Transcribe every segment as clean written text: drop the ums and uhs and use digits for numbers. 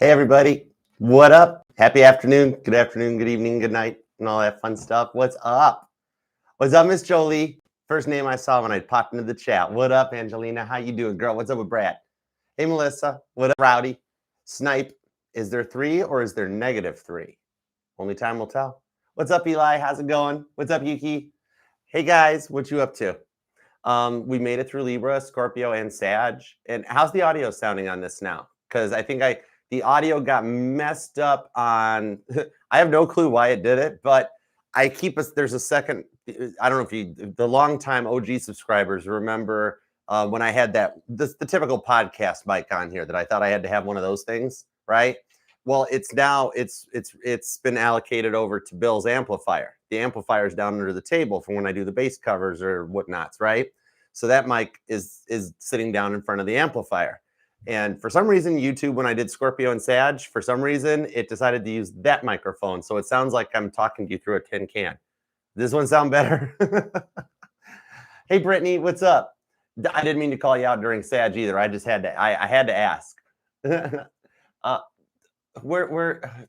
Hey, everybody. What up? Happy afternoon, good evening, good night, and all that fun stuff. What's up? What's up, Miss Jolie? First name I saw when I popped into the chat. What up, Angelina? How you doing, girl? What's up with Brad? Hey, Melissa. What up, Rowdy? Snipe. Is there 3 or is there -3? Only time will tell. What's up, Eli? How's it going? What's up, Yuki? Hey, guys. What you up to? We made it through Libra, Scorpio, and Sag. And how's the audio sounding on this now? Because I think the audio got messed up on. I have no clue why it did it, but there's a second. I don't know if the longtime OG subscribers remember when I had the typical podcast mic on here that I thought I had to have one of those things, right? Well, it's been allocated over to Bill's amplifier. The amplifier is down under the table for when I do the bass covers or whatnots, right? So that mic is sitting down in front of the amplifier. And for some reason, YouTube, when I did Scorpio and Sag, for some reason, it decided to use that microphone. So it sounds like I'm talking to you through a tin can. Does this one sound better? Hey, Brittany, what's up? I didn't mean to call you out during Sag either. I just had to. I had to ask.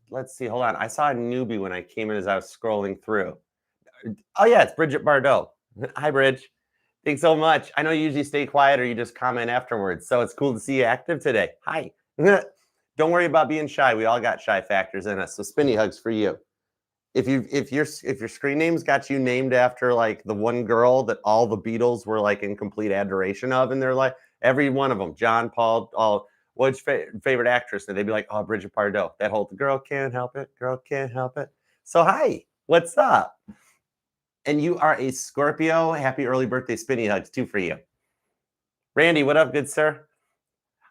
Let's see. Hold on. I saw a newbie when I came in as I was scrolling through. Oh yeah, it's Bridget Bardot. Hi, Bridge. Thanks so much. I know you usually stay quiet or you just comment afterwards. So it's cool to see you active today. Hi. Don't worry about being shy. We all got shy factors in us. So spinny hugs for you. If your screen name's got you named after like the one girl that all the Beatles were like in complete adoration of, and they're like every one of them, John, Paul, all. What's your favorite actress? And they'd be like, oh, Bridget Bardot. That whole girl can't help it. Girl can't help it. So hi, what's up? And you are a Scorpio. Happy early birthday, spinny hugs too for you. Randy, what up, good sir?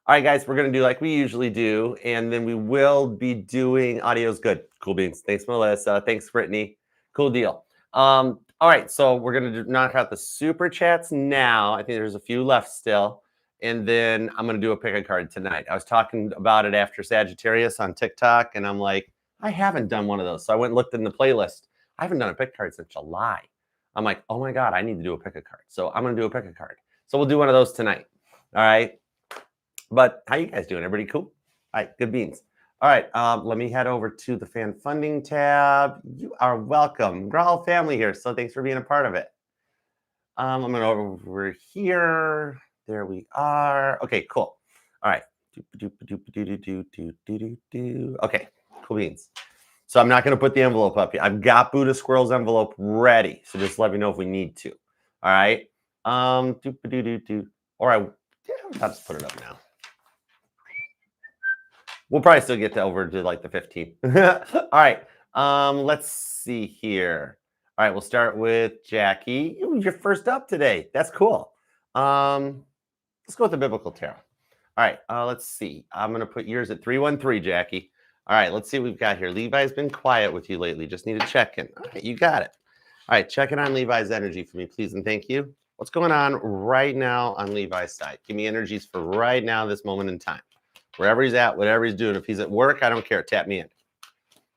All right, guys, we're going to do like we usually do, and then we will be doing audio's good. Cool beans. Thanks, Melissa. Thanks, Brittany. Cool deal. All right, so we're going to knock out the super chats now. I think there's a few left still. And then I'm going to do a pick a card tonight. I was talking about it after Sagittarius on TikTok, and I'm like, I haven't done one of those. So I went and looked in the playlist. I haven't done a pick card since July. I'm like, oh my God, I need to do a pick a card. So I'm going to do a pick a card. So we'll do one of those tonight. All right. But how you guys doing? Everybody cool? All right, good beans. All right, let me head over to the fan funding tab. You are welcome. We're all family here, so thanks for being a part of it. I'm going over here. There we are. Okay, cool. All right. Okay, cool beans. So I'm not going to put the envelope up here. I've got Buddha Squirrel's envelope ready. So just let me know if we need to. All right. All right. Yeah, I'll just put it up now. We'll probably still get over to like the 15. All right. Let's see here. All right. We'll start with Jackie. You're first up today. That's cool. Let's go with the biblical tarot. All right, let's see. I'm going to put yours at 313, Jackie. All right, let's see what we've got here. Levi's been quiet with you lately. Just need to check in. All right, you got it. All right, check in on Levi's energy for me, please, and thank you. What's going on right now on Levi's side? Give me energies for right now, this moment in time. Wherever he's at, whatever he's doing. If he's at work, I don't care. Tap me in.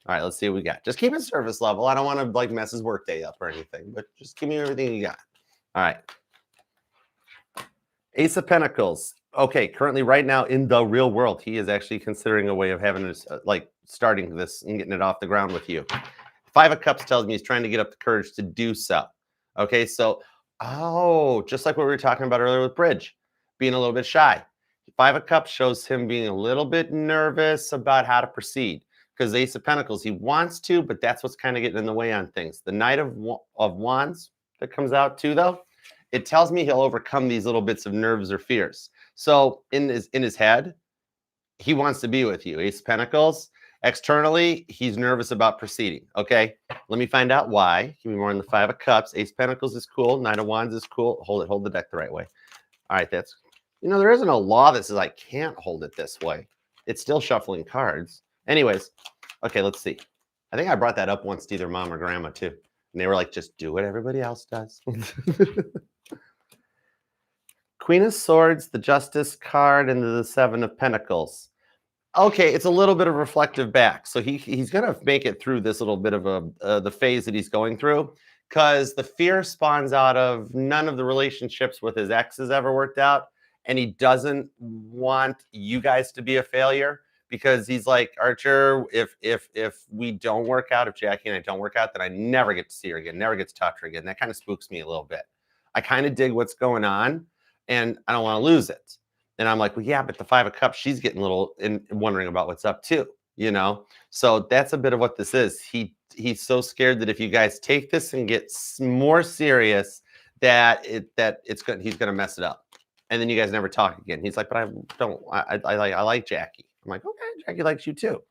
All right, let's see what we got. Just keep it service level. I don't want to like mess his workday up or anything, but just give me everything you got. All right. Ace of Pentacles. Okay, currently right now in the real world, he is actually considering a way of having this, like starting this and getting it off the ground with you. 5 of Cups tells me he's trying to get up the courage to do so. Okay, so, just like what we were talking about earlier with Bridge, being a little bit shy. 5 of Cups shows him being a little bit nervous about how to proceed. Because Ace of Pentacles, he wants to, but that's what's kind of getting in the way on things. The Knight of Wands that comes out too, though, it tells me he'll overcome these little bits of nerves or fears. So in his head, he wants to be with you. Ace of Pentacles. Externally, he's nervous about proceeding. Okay, let me find out why. Give me more on the 5 of Cups. Ace of Pentacles is cool. Knight of Wands is cool. Hold the deck the right way. All right, that's, there isn't a law that says I can't hold it this way. It's still shuffling cards. Anyways, okay, let's see. I think I brought that up once to either mom or grandma too. And they were like, just do what everybody else does. Queen of Swords, the Justice card, and the 7 of Pentacles. Okay, it's a little bit of reflective back. So he's going to make it through this little bit of the phase that he's going through, because the fear spawns out of none of the relationships with his exes ever worked out. And he doesn't want you guys to be a failure, because he's like, Archer, if we don't work out, if Jackie and I don't work out, then I never get to see her again, never get to talk to her again. That kind of spooks me a little bit. I kind of dig what's going on, and I don't want to lose it. And I'm like, well, yeah, but the 5 of Cups, she's getting a little and wondering about what's up too, you know? So that's a bit of what this is. He's so scared that if you guys take this and get more serious, that he's gonna mess it up, and then you guys never talk again. He's like, but I like Jackie. I'm like, okay, Jackie likes you too.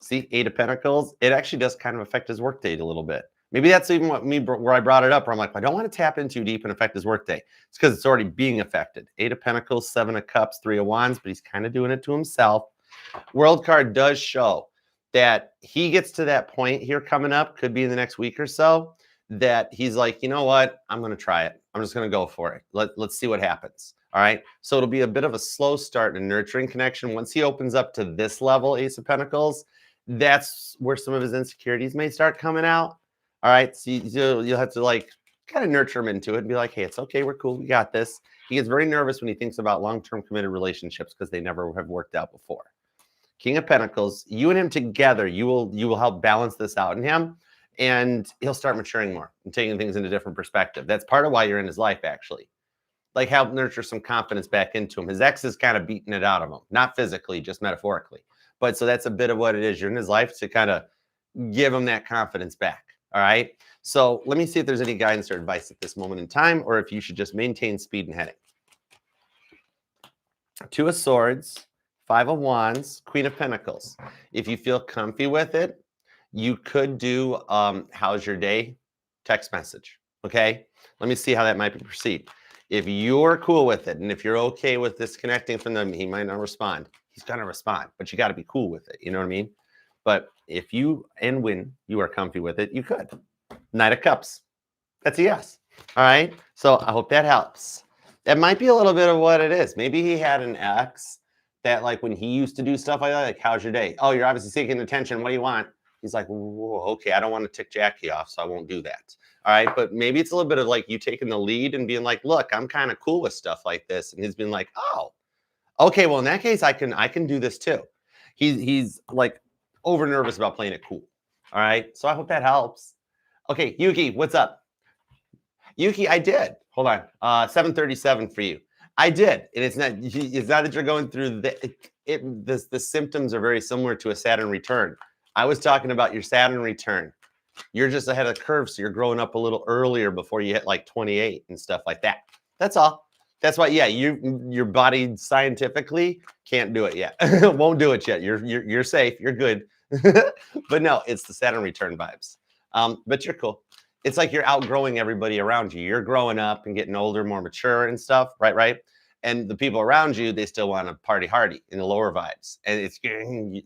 See, 8 of Pentacles, it actually does kind of affect his work date a little bit. Maybe that's even where I brought it up, where I'm like, I don't want to tap in too deep and affect his work day. It's because it's already being affected. 8 of Pentacles, 7 of Cups, 3 of Wands, but he's kind of doing it to himself. World card does show that he gets to that point here coming up, could be in the next week or so, that he's like, you know what? I'm going to try it. I'm just going to go for it. Let's see what happens. All right. So it'll be a bit of a slow start and a nurturing connection. Once he opens up to this level, Ace of Pentacles, that's where some of his insecurities may start coming out. All right. So you'll have to like kind of nurture him into it and be like, hey, it's okay. We're cool. We got this. He gets very nervous when he thinks about long-term committed relationships because they never have worked out before. King of Pentacles, you and him together, you will help balance this out in him, and he'll start maturing more and taking things into a different perspective. That's part of why you're in his life, actually. Like, help nurture some confidence back into him. His ex is kind of beating it out of him, not physically, just metaphorically. But so that's a bit of what it is. You're in his life to kind of give him that confidence back. All right. So let me see if there's any guidance or advice at this moment in time, or if you should just maintain speed and heading. 2 of Swords, 5 of Wands, Queen of Pentacles. If you feel comfy with it, you could do how's your day text message. Okay. Let me see how that might be perceived. If you're cool with it, and if you're okay with disconnecting from them, he might not respond. He's going to respond, but you got to be cool with it. You know what I mean? But if you, and when you are comfy with it, you could. Knight of Cups. That's a yes. All right. So I hope that helps. That might be a little bit of what it is. Maybe he had an ex that, like, when he used to do stuff like that, like, how's your day? Oh, you're obviously seeking attention. What do you want? He's like, whoa, okay, I don't want to tick Jackie off, so I won't do that. All right. But maybe it's a little bit of like you taking the lead and being like, look, I'm kind of cool with stuff like this. And he's been like, oh, okay, well, in that case, I can do this too. He's like over nervous about playing it cool. All right. So I hope that helps. Okay, Yuki, what's up? Yuki, I did. Hold on. 737 for you. I did. And it's not that you're going through the symptoms are very similar to a Saturn return. I was talking about your Saturn return. You're just ahead of the curve, so you're growing up a little earlier before you hit like 28 and stuff like that. That's all. That's why, yeah, your body scientifically can't do it yet. Won't do it yet. You're safe. You're good. But no, it's the Saturn return vibes. But you're cool. It's like you're outgrowing everybody around you. You're growing up and getting older, more mature and stuff, right? And the people around you, they still want to party hardy in the lower vibes. And it's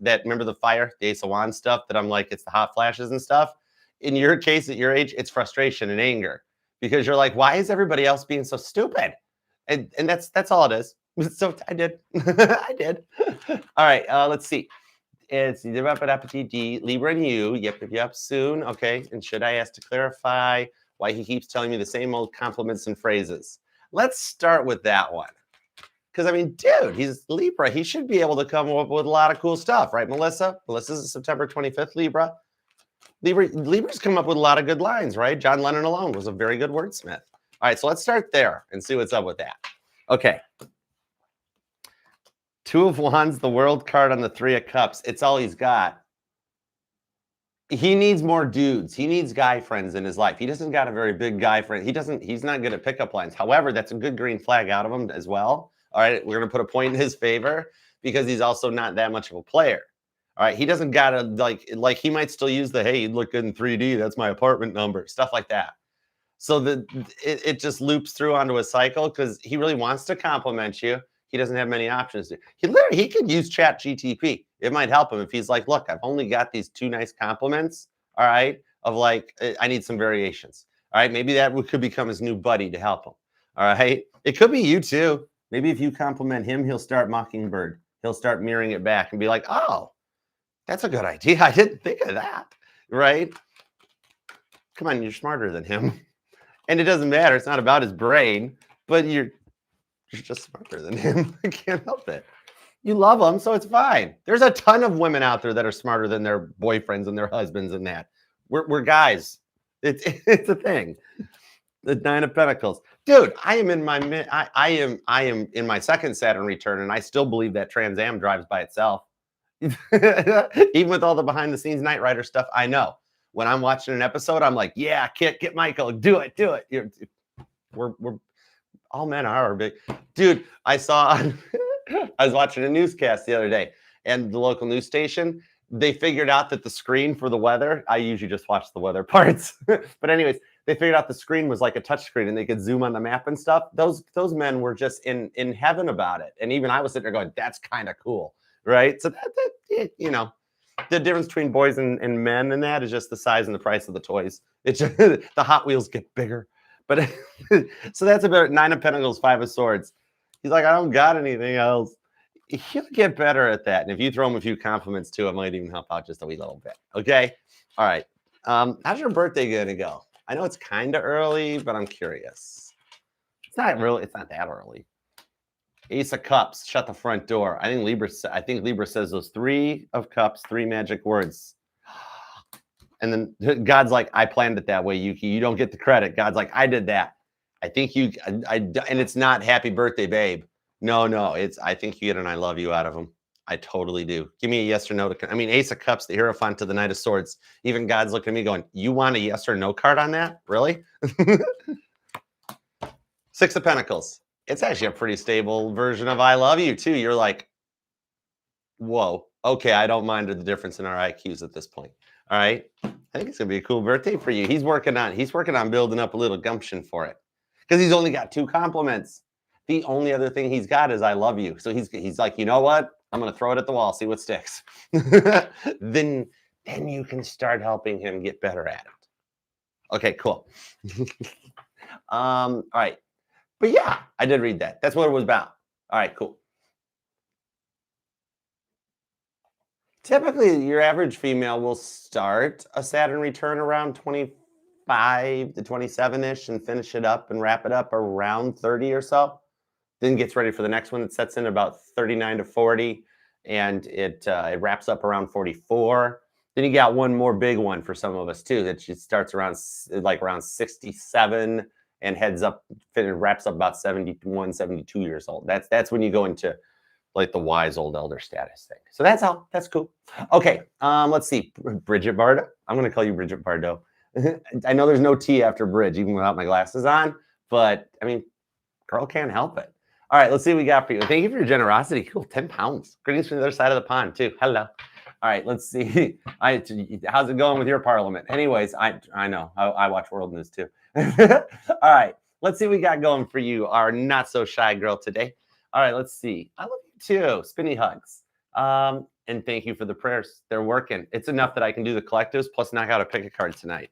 that, remember the fire, the Ace of Wands stuff that I'm like, it's the hot flashes and stuff. In your case, at your age, it's frustration and anger because you're like, why is everybody else being so stupid? And that's all it is. So I did. I did. All right, let's see. It's Libra and you. Yep, soon. Okay. And should I ask to clarify why he keeps telling me the same old compliments and phrases? Let's start with that one. Because, I mean, dude, he's Libra. He should be able to come up with a lot of cool stuff, right, Melissa? Melissa's a September 25th Libra. Libra's come up with a lot of good lines, right? John Lennon alone was a very good wordsmith. All right, so let's start there and see what's up with that. Okay. 2 of Wands, the World card on the 3 of Cups. It's all he's got. He needs more dudes. He needs guy friends in his life. He doesn't got a very big guy friend. He's not good at pickup lines. However, that's a good green flag out of him as well. All right, we're going to put a point in his favor because he's also not that much of a player. All right, he doesn't got to like he might still use the, hey, you look good in 3D. That's my apartment number, stuff like that. So it just loops through onto a cycle because he really wants to compliment you. He doesn't have many options. He could use Chat GTP. It might help him if he's like, look, I've only got these 2 nice compliments. All right, of like, I need some variations. All right, maybe that could become his new buddy to help him. All right, it could be you too. Maybe if you compliment him, he'll start Mockingbird. He'll start mirroring it back and be like, oh, that's a good idea. I didn't think of that. Right? Come on, you're smarter than him. And it doesn't matter. It's not about his brain, but you're just smarter than him. I can't help it. You love them, so it's fine. There's a ton of women out there that are smarter than their boyfriends and their husbands and that. We're guys. It's a thing. The Nine of Pentacles. Dude, I am in my I am in my second Saturn return, and I still believe that Trans Am drives by itself. Even with all the behind the scenes Knight Rider stuff, I know. When I'm watching an episode, I'm like, yeah, Kit, get Michael, do it, do it. We're all men are big. Dude, I was watching a newscast the other day, and the local news station, they figured out that the screen for the weather, I usually just watch the weather parts. But anyways, they figured out the screen was like a touch screen and they could zoom on the map and stuff. Those men were just in heaven about it. And even I was sitting there going, that's kind of cool. Right. So you know, the difference between boys and men and that is just the size and the price of the toys. It's just, the Hot Wheels get bigger. But so that's about Nine of Pentacles, Five of Swords. He's like, I don't got anything else. He'll get better at that. And if you throw him a few compliments too, it might even help out just a wee little bit. Okay. All right. How's your birthday going to go? I know it's kind of early, but I'm curious. It's not that early. Ace of Cups, shut the front door. I think Libra says those Three of Cups, three magic words. And then God's like, I planned it that way, Yuki. You don't get the credit. God's like, I did that. I think and it's not happy birthday, babe. No, I think you get an I love you out of them. I totally do. Give me a yes or no. I mean, Ace of Cups, the Hierophant to the Knight of Swords. Even God's looking at me going, you want a yes or no card on that? Really? Six of Pentacles. It's actually a pretty stable version of I love you too. You're like, whoa, okay, I don't mind the difference in our IQs at this point. All right. I think it's gonna be a cool birthday for you. He's working on building up a little gumption for it. Because he's only got 2 compliments. The only other thing he's got is I love you. So he's like, you know what? I'm gonna throw it at the wall, see what sticks. then you can start helping him get better at it. Okay, cool. All right. But yeah, I did read that. That's what it was about. All right, cool. Typically, your average female will start a Saturn return around 25 to 27-ish and finish it up and wrap it up around 30 or so. Then gets ready for the next one. It sets in about 39 to 40, and it wraps up around 44. Then you got one more big one for some of us too. That starts around 67 and heads up, wraps up about 71, 72 years old. That's when you go into like the wise old elder status thing. So that's cool. Okay, let's see. Bridget Bardot. I'm going to call you Bridget Bardot. I know there's no T after bridge, even without my glasses on, but I mean, girl can't help it. All right, let's see what we got for you. Thank you for your generosity. Cool, 10 pounds. Greetings from the other side of the pond, too. Hello. All right, let's see. How's it going with your parliament? Anyways, I know. I watch world news, too. All right, let's see what we got going for you, our not-so-shy girl today. All right, let's see. I love you, too. Spinny hugs. And thank you for the prayers. They're working. It's enough that I can do the collectives plus knock out a pick a card tonight.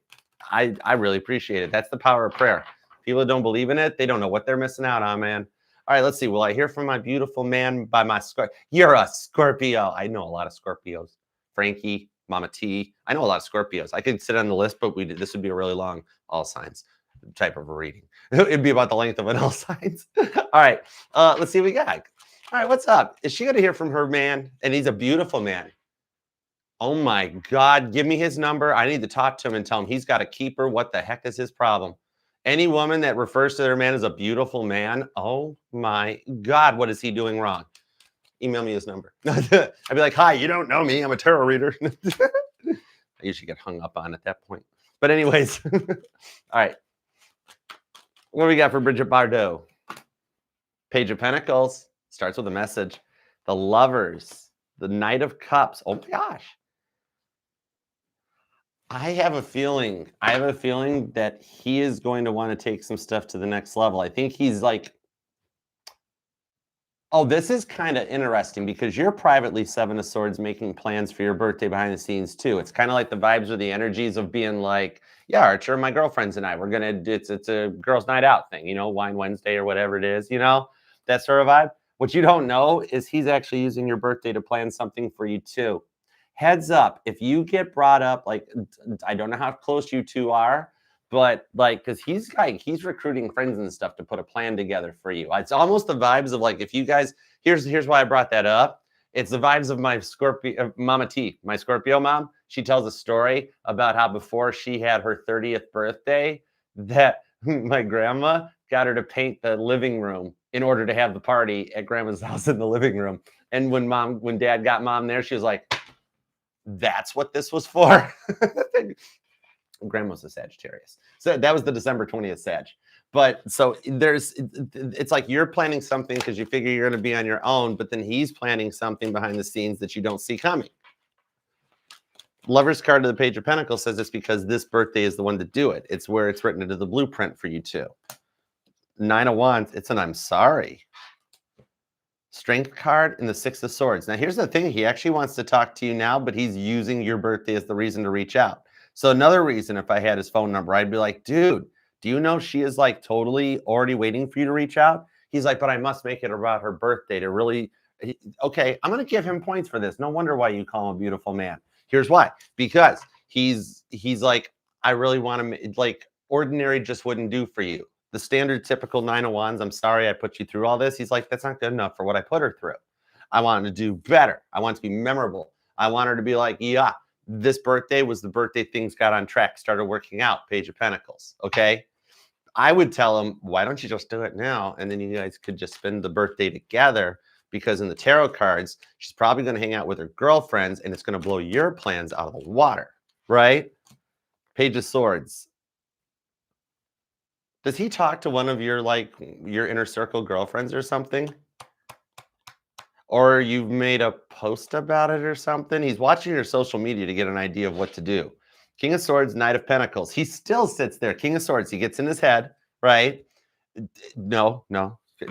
I really appreciate it. That's the power of prayer. People that don't believe in it, they don't know what they're missing out on, man. All right, let's see. Will I hear from my beautiful man by my Scorpio? You're a Scorpio. I know a lot of Scorpios. Frankie, Mama T. I know a lot of Scorpios. I could sit on the list, but this would be a really long all signs type of a reading. It'd be about the length of an all signs. All right, let's see what we got. All right, what's up? Is she going to hear from her man? And he's a beautiful man. Oh my God, give me his number. I need to talk to him and tell him he's got a keeper. What the heck is his problem? Any woman that refers to their man as a beautiful man, oh my God, what is he doing wrong? Email me his number. I'd be like, hi, you don't know me. I'm a tarot reader. I usually get hung up on at that point. But anyways, all right. What do we got for Bridget Bardot? Page of Pentacles starts with a message. The Lovers, the Knight of Cups. Oh my gosh. I have a feeling that he is going to want to take some stuff to the next level. I think he's like, oh, this is kind of interesting because you're privately Seven of Swords making plans for your birthday behind the scenes too. It's kind of like the vibes or the energies of being like, yeah, Archer, my girlfriends and I, we're going to, it's a girls' night out thing, you know, Wine Wednesday or whatever it is, you know, that sort of vibe. What you don't know is he's actually using your birthday to plan something for you too. Heads up, if you get brought up, like, I don't know how close you two are, but like, because he's recruiting friends and stuff to put a plan together for you. It's almost the vibes of like, if you guys Here's why I brought that up. It's the vibes of my Scorpio, Mama T, my Scorpio mom. She tells a story about how before she had her 30th birthday, that my grandma got her to paint the living room in order to have the party at grandma's house in the living room. And when dad got mom there, she was like, that's what this was for. Grandma's a Sagittarius. So that was the December 20th Sag. But so it's like you're planning something because you figure you're going to be on your own, but then he's planning something behind the scenes that you don't see coming. Lover's card of the Page of Pentacles says it's because this birthday is the one to do it. It's where it's written into the blueprint for you too. 9 of Wands, it's an I'm sorry. Strength card and the 6 of Swords. Now here's the thing. He actually wants to talk to you now, but he's using your birthday as the reason to reach out. So another reason, if I had his phone number, I'd be like, dude, do you know she is like totally already waiting for you to reach out? He's like, but I must make it about her birthday to really, okay, I'm going to give him points for this. No wonder why you call him a beautiful man. Here's why. Because he's like, I really want to, like, ordinary just wouldn't do for you. The standard typical 9 of Wands, I'm sorry I put you through all this. He's like, that's not good enough for what I put her through. I want her to do better. I want it to be memorable. I want her to be like, yeah, this birthday was the birthday things got on track, started working out, Page of Pentacles, okay? I would tell him, why don't you just do it now? And then you guys could just spend the birthday together, because in the tarot cards, she's probably going to hang out with her girlfriends and it's going to blow your plans out of the water, right? Page of Swords. Does he talk to one of your, like, your inner circle girlfriends or something? Or you've made a post about it or something? He's watching your social media to get an idea of what to do. King of Swords, Knight of Pentacles. He still sits there. King of Swords. He gets in his head, right? No.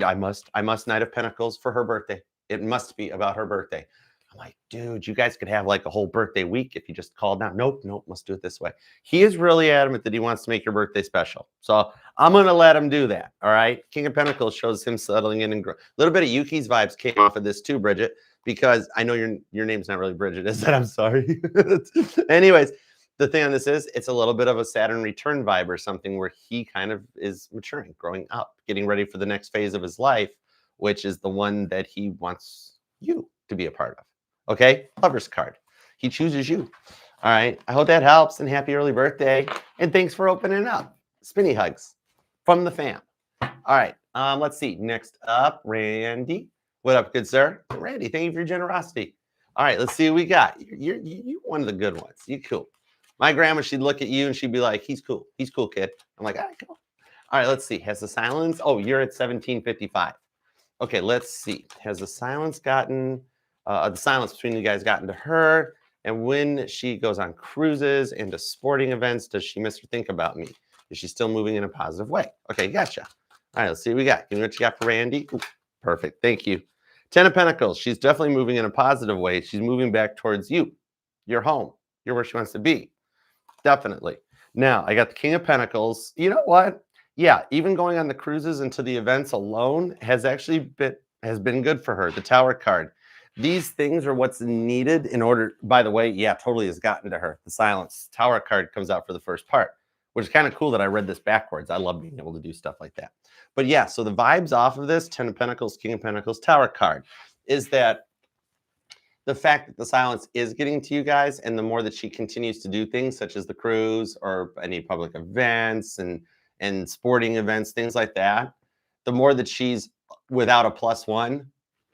I must Knight of Pentacles for her birthday. It must be about her birthday. I'm like, dude, you guys could have like a whole birthday week if you just called now. Nope, must do it this way. He is really adamant that he wants to make your birthday special. So I'm going to let him do that. All right. King of Pentacles shows him settling in and grow. A little bit of Yuki's vibes came off of this too, Bridget, because I know your name's not really Bridget, is it? I'm sorry. Anyways, the thing on this is it's a little bit of a Saturn return vibe or something where he kind of is maturing, growing up, getting ready for the next phase of his life, which is the one that he wants you to be a part of. Okay, Lover's card. He chooses you. All right. I hope that helps, and happy early birthday. And thanks for opening up. Spinny hugs from the fam. All right. Let's see. Next up, Randy. What up, good sir? Randy, thank you for your generosity. All right, let's see what we got. You're one of the good ones. You cool. My grandma, she'd look at you and she'd be like, he's cool. He's cool, kid. I'm like, all right, cool. All right, let's see. Has the silence? Oh, you're at 1755. Okay, let's see. Has the silence gotten... the silence between you guys gotten to her, and when she goes on cruises and to sporting events, does she miss or think about me? Is she still moving in a positive way? Okay, gotcha. All right, let's see what we got. Give me what you got for Randy. Ooh, perfect, thank you. 10 of Pentacles. She's definitely moving in a positive way. She's moving back towards you, your home. You're where she wants to be. Definitely. Now, I got the King of Pentacles. You know what? Yeah, even going on the cruises and to the events alone has been good for her. The Tower card. These things are what's needed in order, by the way, yeah, totally has gotten to her. The silence Tower card comes out for the first part, which is kind of cool that I read this backwards. I love being able to do stuff like that. But yeah, so the vibes off of this, 10 of Pentacles, King of Pentacles, Tower card, is that the fact that the silence is getting to you guys, and the more that she continues to do things such as the cruise or any public events and sporting events, things like that, the more that she's without a +1,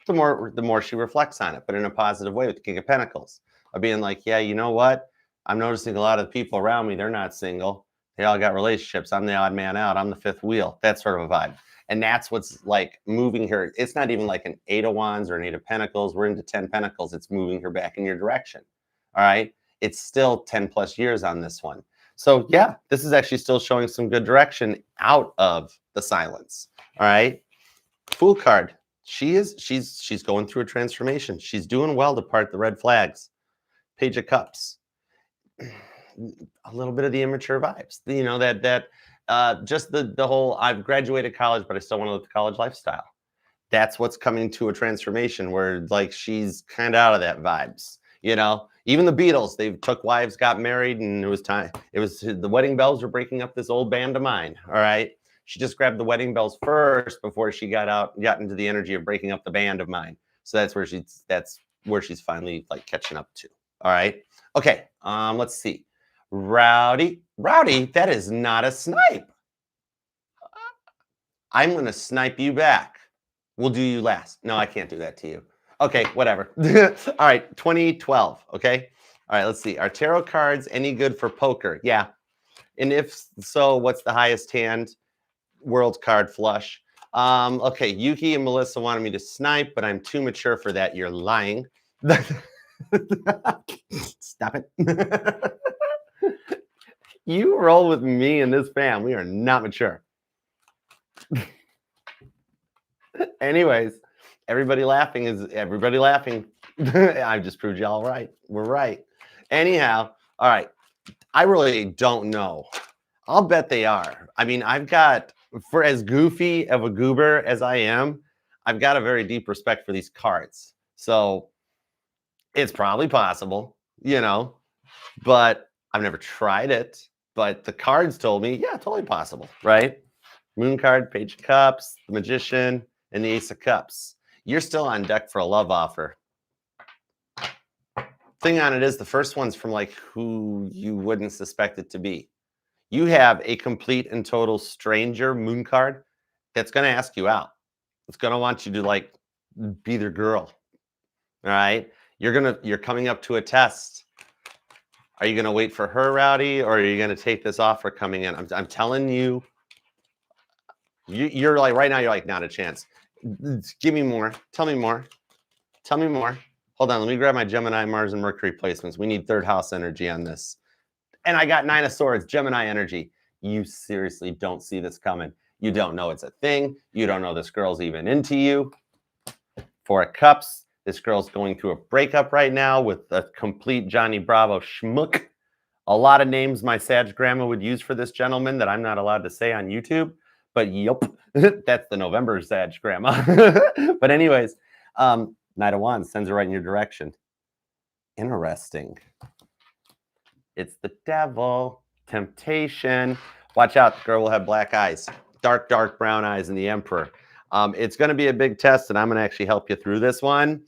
the more she reflects on it, but in a positive way with the King of Pentacles. Of being like, yeah, you know what? I'm noticing a lot of the people around me, they're not single. They all got relationships. I'm the odd man out. I'm the fifth wheel. That sort of a vibe. And that's what's like moving her. It's not even like an 8 of Wands or an 8 of Pentacles. We're into 10 Pentacles. It's moving her back in your direction. All right. It's still 10 plus years on this one. So yeah, this is actually still showing some good direction out of the silence. All right. Fool card. She's going through a transformation. She's doing well to part the red flags. Page of Cups. A little bit of the immature vibes. You know, just the whole, I've graduated college, but I still want to live the college lifestyle. That's what's coming to a transformation where like she's kind of out of that vibes. You know, even the Beatles, they took wives, got married, and it was time. It was the wedding bells were breaking up this old band of mine. All right. She just grabbed the wedding bells first before she got into the energy of breaking up the band of mine. So that's where she's finally like catching up to. All right. Okay. Let's see. Rowdy, that is not a snipe. I'm going to snipe you back. We'll do you last. No, I can't do that to you. Okay, whatever. All right, 2012. Okay. All right, let's see. Are tarot cards any good for poker? Yeah. And if so, what's the highest hand? World card flush. Okay, Yuki and Melissa wanted me to snipe, but I'm too mature for that. You're lying. Stop it. You roll with me and this fam. We are not mature. Anyways, everybody laughing is everybody laughing. I've just proved y'all right. We're right. Anyhow, all right. I really don't know. I'll bet they are. I mean, for as goofy of a goober as I am, I've got a very deep respect for these cards. So it's probably possible, but I've never tried it. But the cards told me, yeah, totally possible, right? Moon card, Page of Cups, the Magician, and the Ace of Cups. You're still on deck for a love offer. Thing on it is the first one's from like who you wouldn't suspect it to be. You have a complete and total stranger moon card that's going to ask you out. It's going to want you to like be their girl. All right. You're coming up to a test. Are you going to wait for her, Rowdy, or are you going to take this offer coming in? I'm telling you, you're like right now, you're like, not a chance. Give me more. Tell me more. Tell me more. Hold on. Let me grab my Gemini, Mars, and Mercury placements. We need third house energy on this. And I got 9 of Swords, Gemini energy. You seriously don't see this coming. You don't know it's a thing. You don't know this girl's even into you. 4 of Cups. This girl's going through a breakup right now with a complete Johnny Bravo schmuck. A lot of names my Sag grandma would use for this gentleman that I'm not allowed to say on YouTube. But yep, that's the November Sag grandma. But anyways, Knight of Wands sends her right in your direction. Interesting. It's the devil. Temptation. Watch out. The girl will have black eyes. Dark, dark brown eyes in the Emperor. It's going to be a big test, and I'm going to actually help you through this one.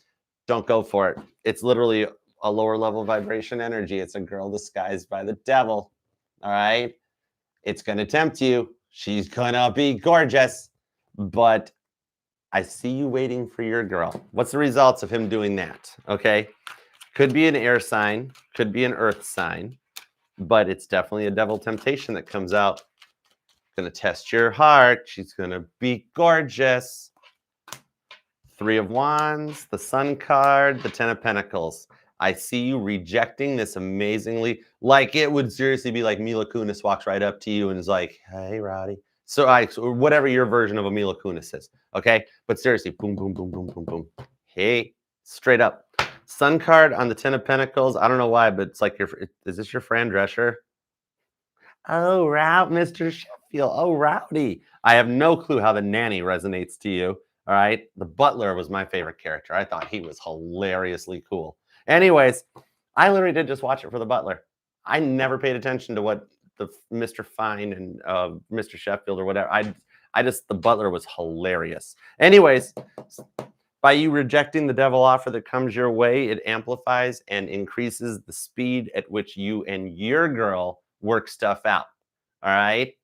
Don't go for it. It's literally a lower level vibration energy. It's a girl disguised by the devil. All right? It's going to tempt you. She's going to be gorgeous. But I see you waiting for your girl. What's the results of him doing that? Okay? Could be an air sign. Could be an earth sign. But it's definitely a devil temptation that comes out. Going to test your heart. She's going to be gorgeous. 3 of Wands, the Sun card, the 10 of Pentacles. I see you rejecting this amazingly. Like it would seriously be like Mila Kunis walks right up to you and is like, hey, Rowdy. So whatever your version of a Mila Kunis is. Okay. But seriously, boom, boom, boom, boom, boom, boom. Hey, straight up. Sun card on the 10 of Pentacles. I don't know why, but it's like, is this your Fran Drescher? Oh, Mr. Sheffield. Oh, Rowdy. I have no clue how the nanny resonates to you. All right. The butler was my favorite character. I thought he was hilariously cool. Anyways, I literally did just watch it for the butler. I never paid attention to what the Mr. Fine and Mr. Sheffield or whatever. The butler was hilarious. Anyways, by you rejecting the devil offer that comes your way, it amplifies and increases the speed at which you and your girl work stuff out. All right.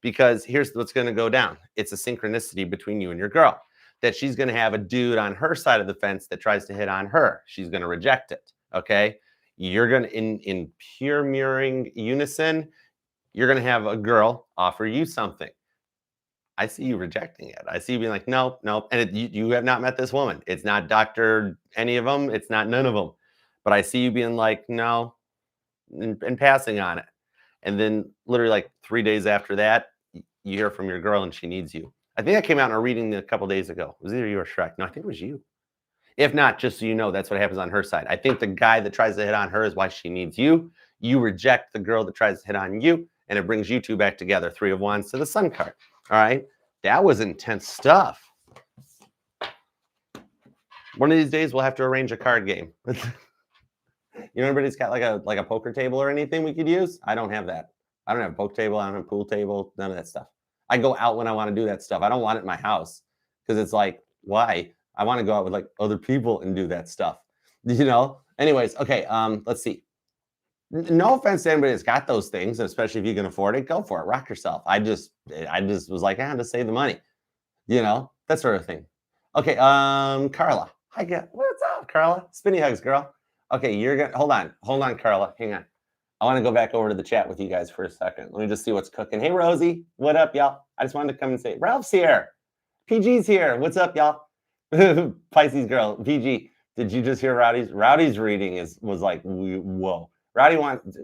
Because here's what's going to go down. It's a synchronicity between you and your girl. That she's going to have a dude on her side of the fence that tries to hit on her. She's going to reject it. Okay. You're going to, in pure mirroring unison, you're going to have a girl offer you something. I see you rejecting it. I see you being like, no. And you have not met this woman. It's not Dr. any of them. It's not none of them. But I see you being like, no, and passing on it. And then literally like 3 days after that, you hear from your girl and she needs you. I think that came out in a reading a couple days ago. It was either you or Shrek. No, I think it was you. If not, just so you know, that's what happens on her side. I think the guy that tries to hit on her is why she needs you. You reject the girl that tries to hit on you, and it brings you two back together. 3 of Wands to the Sun card. All right? That was intense stuff. One of these days, we'll have to arrange a card game. Anybody's got like a poker table or anything we could use? I don't have that. I don't have a poker table. I don't have a pool table. None of that stuff. I go out when I want to do that stuff. I don't want it in my house because it's like, why? I want to go out with like other people and do that stuff. You know? Anyways, okay, let's see. No offense to anybody that's got those things, especially if you can afford it, go for it. Rock yourself. I just was like, just save the money, that sort of thing. Okay, Carla. Hi, what's up, Carla? Spinny hugs, girl. Okay, you're gonna hold on, Carla. Hang on. I want to go back over to the chat with you guys for a second. Let me just see what's cooking. Hey, Rosie, what up, y'all? I just wanted to come and say, Ralph's here. PG's here. What's up, y'all? Pisces girl, PG. Did you just hear Rowdy's? Rowdy's reading was like, whoa. Rowdy wants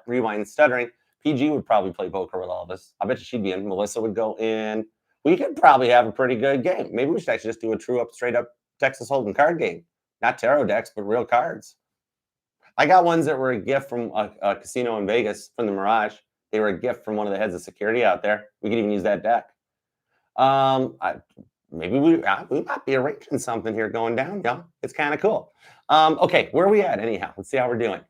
rewind stuttering. PG would probably play poker with all of us. I bet you she'd be in. Melissa would go in. We could probably have a pretty good game. Maybe we should actually just do a true up, straight up Texas Hold'em card game. Not tarot decks, but real cards. I got ones that were a gift from a casino in Vegas from the Mirage. They were a gift from one of the heads of security out there. We could even use that deck. Maybe we might be arranging something here going down, y'all. It's kind of cool. Okay, where are we at anyhow? Let's see how we're doing.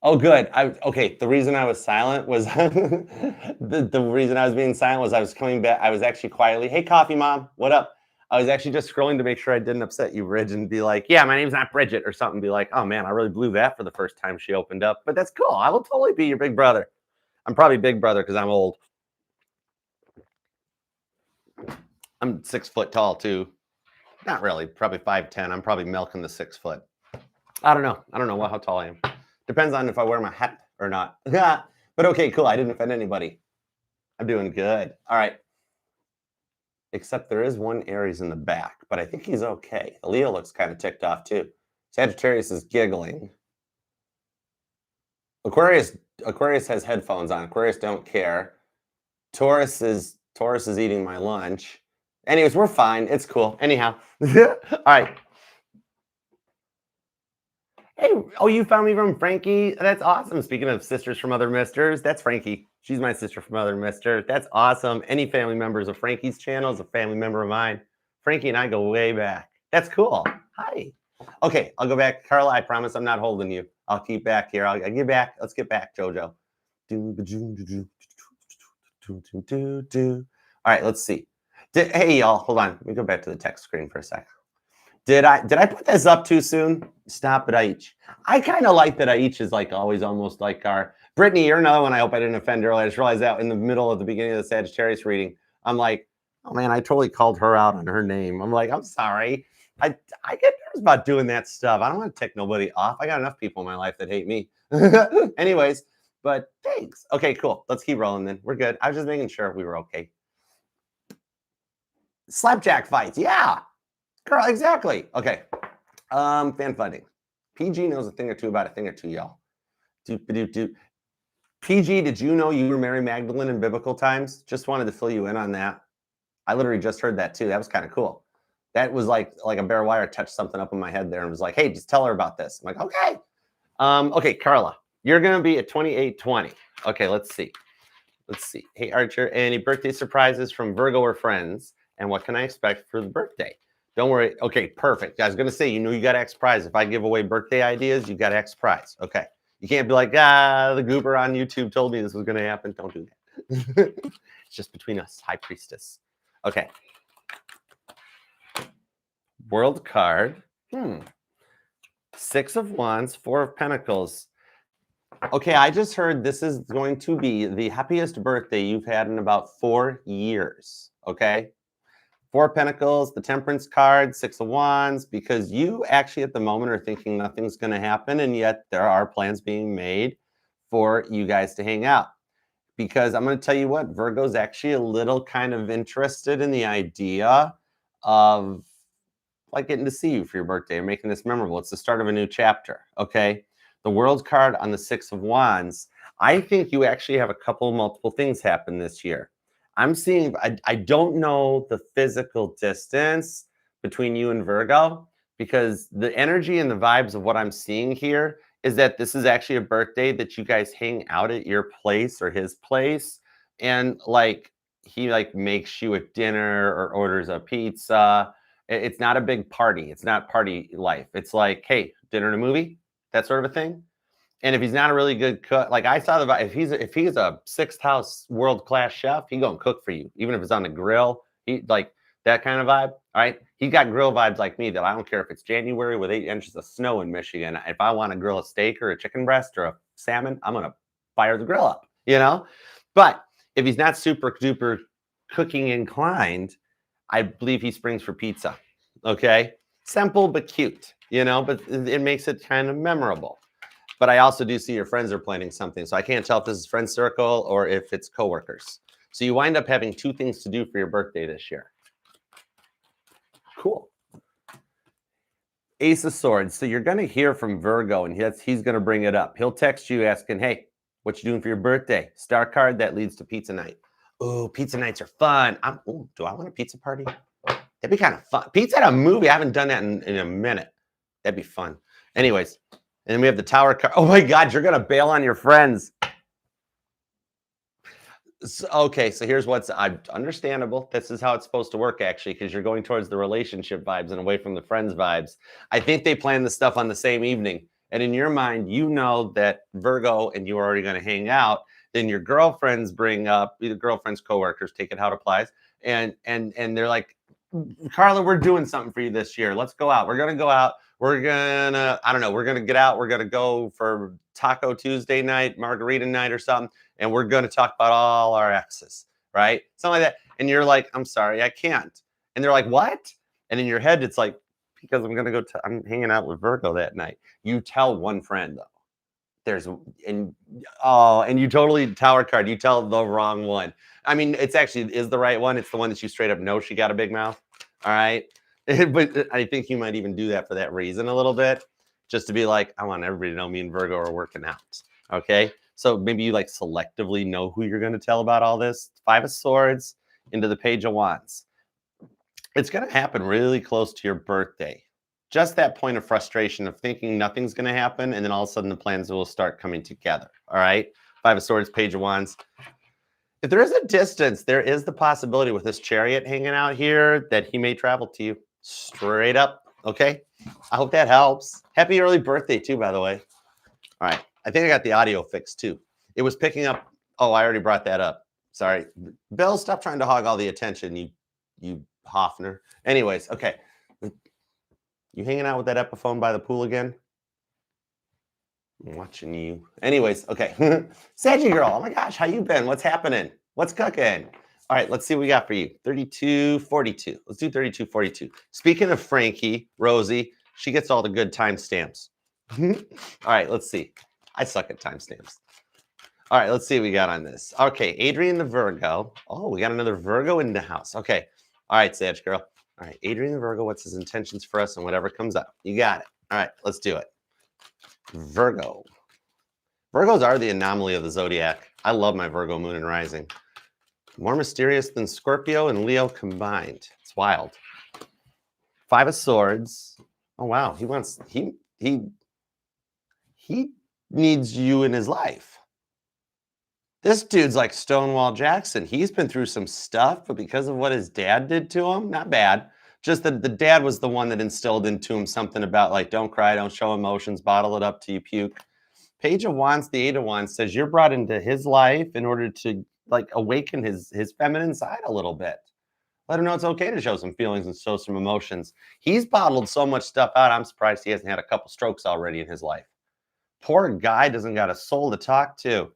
Oh, good. Okay. The reason I was silent was the reason I was being silent was I was coming back. I was actually quietly, hey, coffee mom, what up? I was actually just scrolling to make sure I didn't upset you, Bridge, and be like, yeah, my name's not Bridget or something. Be like, oh man, I really blew that for the first time she opened up. But that's cool. I will totally be your big brother. I'm probably big brother because I'm old. I'm 6 foot tall too. Not really, probably 5'10". I'm probably milking the 6 foot. I don't know how tall I am. Depends on if I wear my hat or not. But okay, cool. I didn't offend anybody. I'm doing good. All right. Except there is one Aries in the back, but I think he's okay. Leo looks kind of ticked off too. Sagittarius is giggling. Aquarius has headphones on. Aquarius don't care. Taurus is eating my lunch. Anyways, we're fine. It's cool. Anyhow. All right. Hey, oh, you found me from Frankie? That's awesome. Speaking of sisters from other misters, that's Frankie. She's my sister from other mister. That's awesome. Any family members of Frankie's channel is a family member of mine. Frankie and I go way back. That's cool. Hi. Okay, I'll go back. Carla, I promise I'm not holding you. I'll keep back here. I'll get back. Let's get back, JoJo. All right, let's see. Hey, y'all, hold on. Let me go back to the text screen for a second. Did I put this up too soon? Stop it, Aich. I kind of like that Aich is like always almost like our Brittany. You're another one. I hope I didn't offend earlier. I just realized that in the middle of the beginning of the Sagittarius reading, I'm like, oh man, I totally called her out on her name. I'm like, I'm sorry. I get nervous about doing that stuff. I don't want to tick nobody off. I got enough people in my life that hate me. Anyways, but thanks. Okay, cool. Let's keep rolling then. We're good. I was just making sure we were okay. Slapjack fights. Yeah. Girl, exactly. Okay. Fan funding. PG knows a thing or two about a thing or two, y'all. PG, did you know you were Mary Magdalene in biblical times? Just wanted to fill you in on that. I literally just heard that too. That was kind of cool. That was like a bare wire touched something up in my head there and was like, hey, just tell her about this. I'm like, okay. Okay, Carla, you're gonna be at 2820. Okay, let's see. Hey, Archer, any birthday surprises from Virgo or friends? And what can I expect for the birthday? Don't worry. Okay, perfect. I was going to say, you got X prize. If I give away birthday ideas, you got X prize. Okay. You can't be like, the goober on YouTube told me this was going to happen. Don't do that. It's just between us, High Priestess. Okay. World card. 6 of Wands, 4 of Pentacles. Okay, I just heard this is going to be the happiest birthday you've had in about 4 years. Okay. 4 of Pentacles, the Temperance card, 6 of Wands, because you actually at the moment are thinking nothing's going to happen, and yet there are plans being made for you guys to hang out. Because I'm going to tell you what, Virgo's actually a little kind of interested in the idea of like getting to see you for your birthday and making this memorable. It's the start of a new chapter, okay? The World card on the 6 of Wands, I think you actually have a couple multiple things happen this year. I'm seeing, I don't know the physical distance between you and Virgo, because the energy and the vibes of what I'm seeing here is that this is actually a birthday that you guys hang out at your place or his place. And like, he like makes you a dinner or orders a pizza. It's not a big party. It's not party life. It's like, hey, dinner and a movie, that sort of a thing. And if he's not a really good cook, like I saw if he's a sixth house world-class chef, he gonna cook for you, even if it's on the grill. He like that kind of vibe. All right. He got grill vibes like me that I don't care if it's January with 8 inches of snow in Michigan. If I want to grill a steak or a chicken breast or a salmon, I'm gonna fire the grill up, But if he's not super duper cooking inclined, I believe he springs for pizza. Okay. Simple but cute, but it makes it kind of memorable. But I also do see your friends are planning something. So I can't tell if this is friend circle or if it's coworkers. So you wind up having 2 things to do for your birthday this year. Cool. Ace of Swords. So you're going to hear from Virgo, and he's going to bring it up. He'll text you asking, hey, what you doing for your birthday? Star card that leads to pizza night. Oh, pizza nights are fun. Do I want a pizza party? That'd be kind of fun. Pizza at a movie. I haven't done that in a minute. That'd be fun. Anyways. And then we have the Tower card. Oh my God, you're gonna bail on your friends. Okay, so here's what's understandable. This is how it's supposed to work, actually, because you're going towards the relationship vibes and away from the friends vibes. I think they plan the stuff on the same evening, and in your mind, you know that Virgo and you are already going to hang out. Then your girlfriends bring up either girlfriends, coworkers, take it how it applies, and they're like, Carla, we're doing something for you this year. Let's go out. We're gonna go out. We're gonna, I don't know, we're gonna get out. We're gonna go for Taco Tuesday night, margarita night or something. And we're gonna talk about all our exes, right? Something like that. And you're like, I'm sorry, I can't. And they're like, what? And in your head, it's like, because I'm hanging out with Virgo that night. You tell one friend though. And you totally Tower card. You tell the wrong one. I mean, it's actually is the right one. It's the one that you straight up know she got a big mouth. All right. But I think you might even do that for that reason a little bit, just to be like, I want everybody to know me and Virgo are working out. Okay. So maybe you like selectively know who you're going to tell about all this. 5 of Swords into the Page of Wands. It's going to happen really close to your birthday. Just that point of frustration of thinking nothing's going to happen. And then all of a sudden the plans will start coming together. All right. 5 of Swords, Page of Wands. If there is a distance, there is the possibility with this Chariot hanging out here that he may travel to you straight up. Okay. I hope that helps. Happy early birthday too, by the way. All right. I think I got the audio fixed too. It was picking up. Oh, I already brought that up. Sorry. Bill, stop trying to hog all the attention, you Hoffner. Anyways, okay. You hanging out with that Epiphone by the pool again? I'm watching you. Anyways, okay. Saggy girl, oh my gosh, how you been? What's happening? What's cooking? All right, let's see what we got for you. 3242. Let's do 3242. Speaking of Frankie, Rosie, she gets all the good timestamps. All right, let's see. I suck at timestamps. All right, let's see what we got on this. Okay, Adrian the Virgo. Oh, we got another Virgo in the house. Okay. All right, Sag girl. All right, Adrian the Virgo, what's his intentions for us and whatever comes up? You got it. All right, let's do it. Virgo. Virgos are the anomaly of the Zodiac. I love my Virgo moon and rising. More mysterious than Scorpio and Leo combined. It's wild. 5 of Swords. Oh, wow. He needs you in his life. This dude's like Stonewall Jackson. He's been through some stuff, but because of what his dad did to him, not bad. Just that the dad was the one that instilled into him something about like, don't cry, don't show emotions, bottle it up till you puke. Page of Wands, the 8 of Wands says you're brought into his life in order to like awaken his feminine side a little bit. Let him know it's okay to show some feelings and show some emotions. He's bottled so much stuff out. I'm surprised he hasn't had a couple strokes already in his life. Poor guy doesn't got a soul to talk to.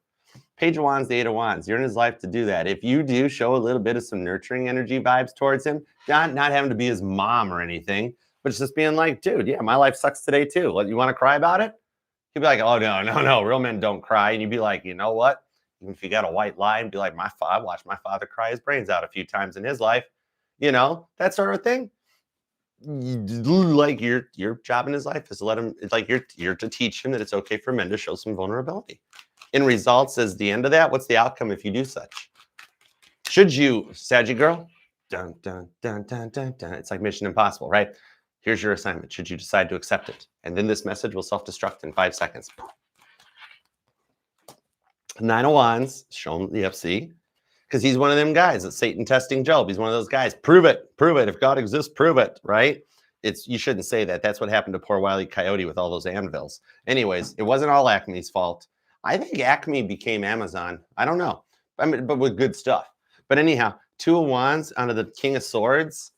Page of Wands, the 8 of Wands. You're in his life to do that. If you do show a little bit of some nurturing energy vibes towards him, not having to be his mom or anything, but it's just being like, dude, yeah, my life sucks today too. What, you want to cry about it? He'd be like, oh, no, real men don't cry. And you'd be like, you know what? Even if you got a white lie and be like, I watched my father cry his brains out a few times in his life, that sort of thing. Like your job in his life is to let him, it's like you're to teach him that it's okay for men to show some vulnerability. In results, as the end of that, what's the outcome if you do such? Should you, Saggy girl? Dun, dun, dun, dun, dun, dun. It's like Mission Impossible, right? Here's your assignment. Should you decide to accept it? And then this message will self-destruct in 5 seconds. 9 of Wands, show him the FC. Because he's one of them guys that's Satan testing Job. He's one of those guys. Prove it. Prove it. If God exists, prove it, right? you shouldn't say that. That's what happened to poor Wile E. Coyote with all those anvils. Anyways, it wasn't all Acme's fault. I think Acme became Amazon. I don't know. I mean, but with good stuff. But anyhow, 2 of Wands onto the King of Swords.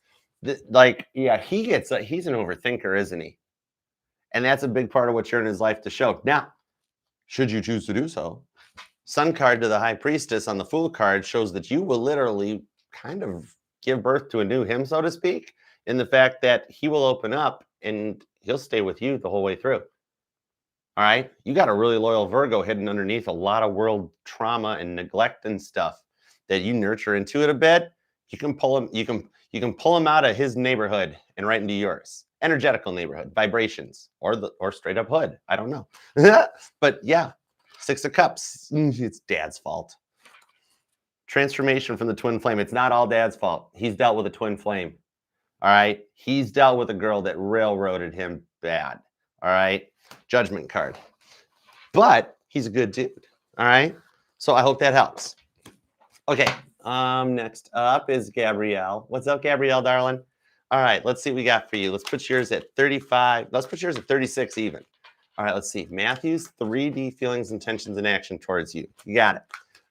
Like, yeah, he's an overthinker, isn't he? And that's a big part of what you're in his life to show. Now, should you choose to do so, Sun card to the High Priestess on the Fool card shows that you will literally kind of give birth to a new him, so to speak, in the fact that he will open up and he'll stay with you the whole way through. All right. You got a really loyal Virgo hidden underneath a lot of world trauma and neglect and stuff that you nurture into it a bit. You can pull him, you can pull him out of his neighborhood and right into yours. Energetical neighborhood, vibrations, or straight up hood. I don't know. But yeah, 6 of Cups. It's Dad's fault. Transformation from the twin flame. It's not all Dad's fault. He's dealt with a twin flame. All right. He's dealt with a girl that railroaded him bad. All right. Judgment card. But he's a good dude. All right. So I hope that helps. Okay. Next up is Gabrielle. What's up, Gabrielle, darling? All right. Let's see what we got for you. Let's put yours at 35. Let's put yours at 36 even. All right. Let's see. Matthew's 3D feelings, intentions, and action towards you. You got it.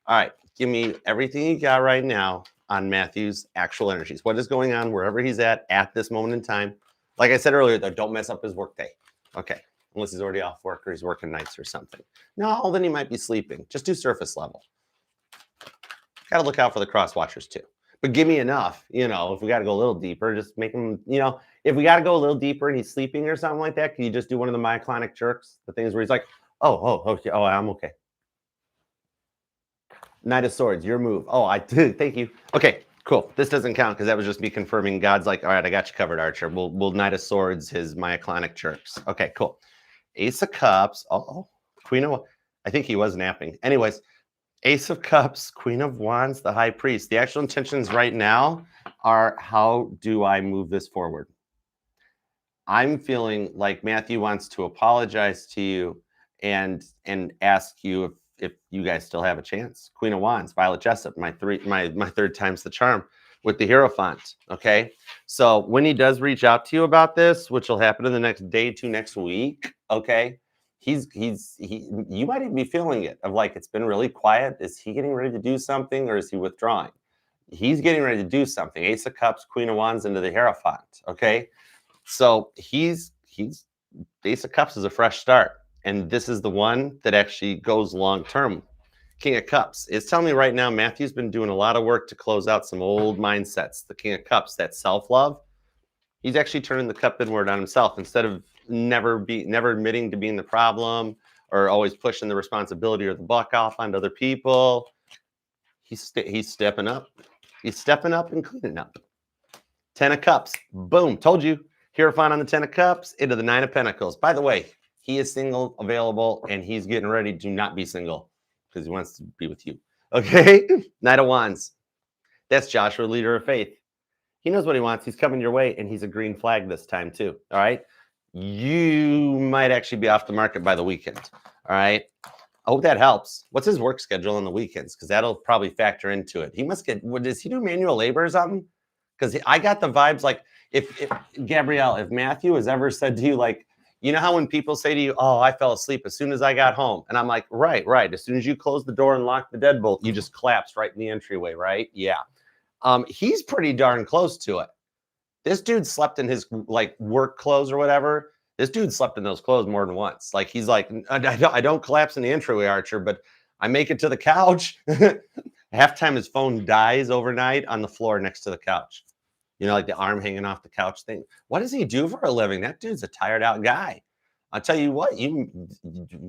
All right. Give me everything you got right now on Matthew's actual energies. What is going on wherever he's at this moment in time? Like I said earlier, though, don't mess up his work day. Okay. Unless he's already off work or he's working nights or something. No, then he might be sleeping. Just do surface level. Got to look out for the cross watchers too. But give me enough, if we got to go a little deeper, just make him, if we got to go a little deeper and he's sleeping or something like that, can you just do one of the myoclonic jerks? The things where he's like, okay, I'm okay. Knight of Swords, your move. Oh, I did. Thank you. Okay, cool. This doesn't count because that was just me confirming God's like, all right, I got you covered, Archer. We'll Knight of Swords his myoclonic jerks. Okay, cool. Ace of Cups. Queen of, I think he was napping. Anyways, Ace of Cups, Queen of Wands, the High Priest. The actual intentions right now are, how do I move this forward? I'm feeling like Matthew wants to apologize to you and ask you if you guys still have a chance. Queen of Wands, Violet Jessup, my third time's the charm with the Hierophant. Okay. So when he does reach out to you about this, which will happen in the next day to next week, okay, you might even be feeling it of like, it's been really quiet. Is he getting ready to do something or is he withdrawing? He's getting ready to do something. Ace of Cups, Queen of Wands into the Hierophant. Okay. So he's Ace of Cups is a fresh start. And this is the one that actually goes long term. King of Cups. It's telling me right now, Matthew's been doing a lot of work to close out some old mindsets. The King of Cups, that self-love. He's actually turning the cup inward on himself instead of never admitting to being the problem or always pushing the responsibility or the buck off onto other people. He's stepping up. He's stepping up and cleaning up. 10 of Cups. Boom. Told you. Hierophant on the 10 of Cups into the 9 of Pentacles. By the way, he is single, available, and he's getting ready to not be single because he wants to be with you. Okay? Knight of Wands. That's Joshua, leader of faith. He knows what he wants. He's coming your way, and he's a green flag this time too. All right? You might actually be off the market by the weekend. All right? I hope that helps. What's his work schedule on the weekends? Because that'll probably factor into it. He must get, does he do manual labor or something? Because I got the vibes like, if Gabrielle, if Matthew has ever said to you, like, you know how when people say to you, oh, I fell asleep as soon as I got home. And I'm like, right. As soon as you close the door and lock the deadbolt, you just collapsed right in the entryway, right? Yeah. He's pretty darn close to it. This dude slept in his like work clothes or whatever. This dude slept in those clothes more than once. Like he's like, I don't collapse in the entryway, Archer, but I make it to the couch. Halftime his phone dies overnight on the floor next to the couch. Like the arm hanging off the couch thing. What does he do for a living? That dude's a tired out guy. I'll tell you what,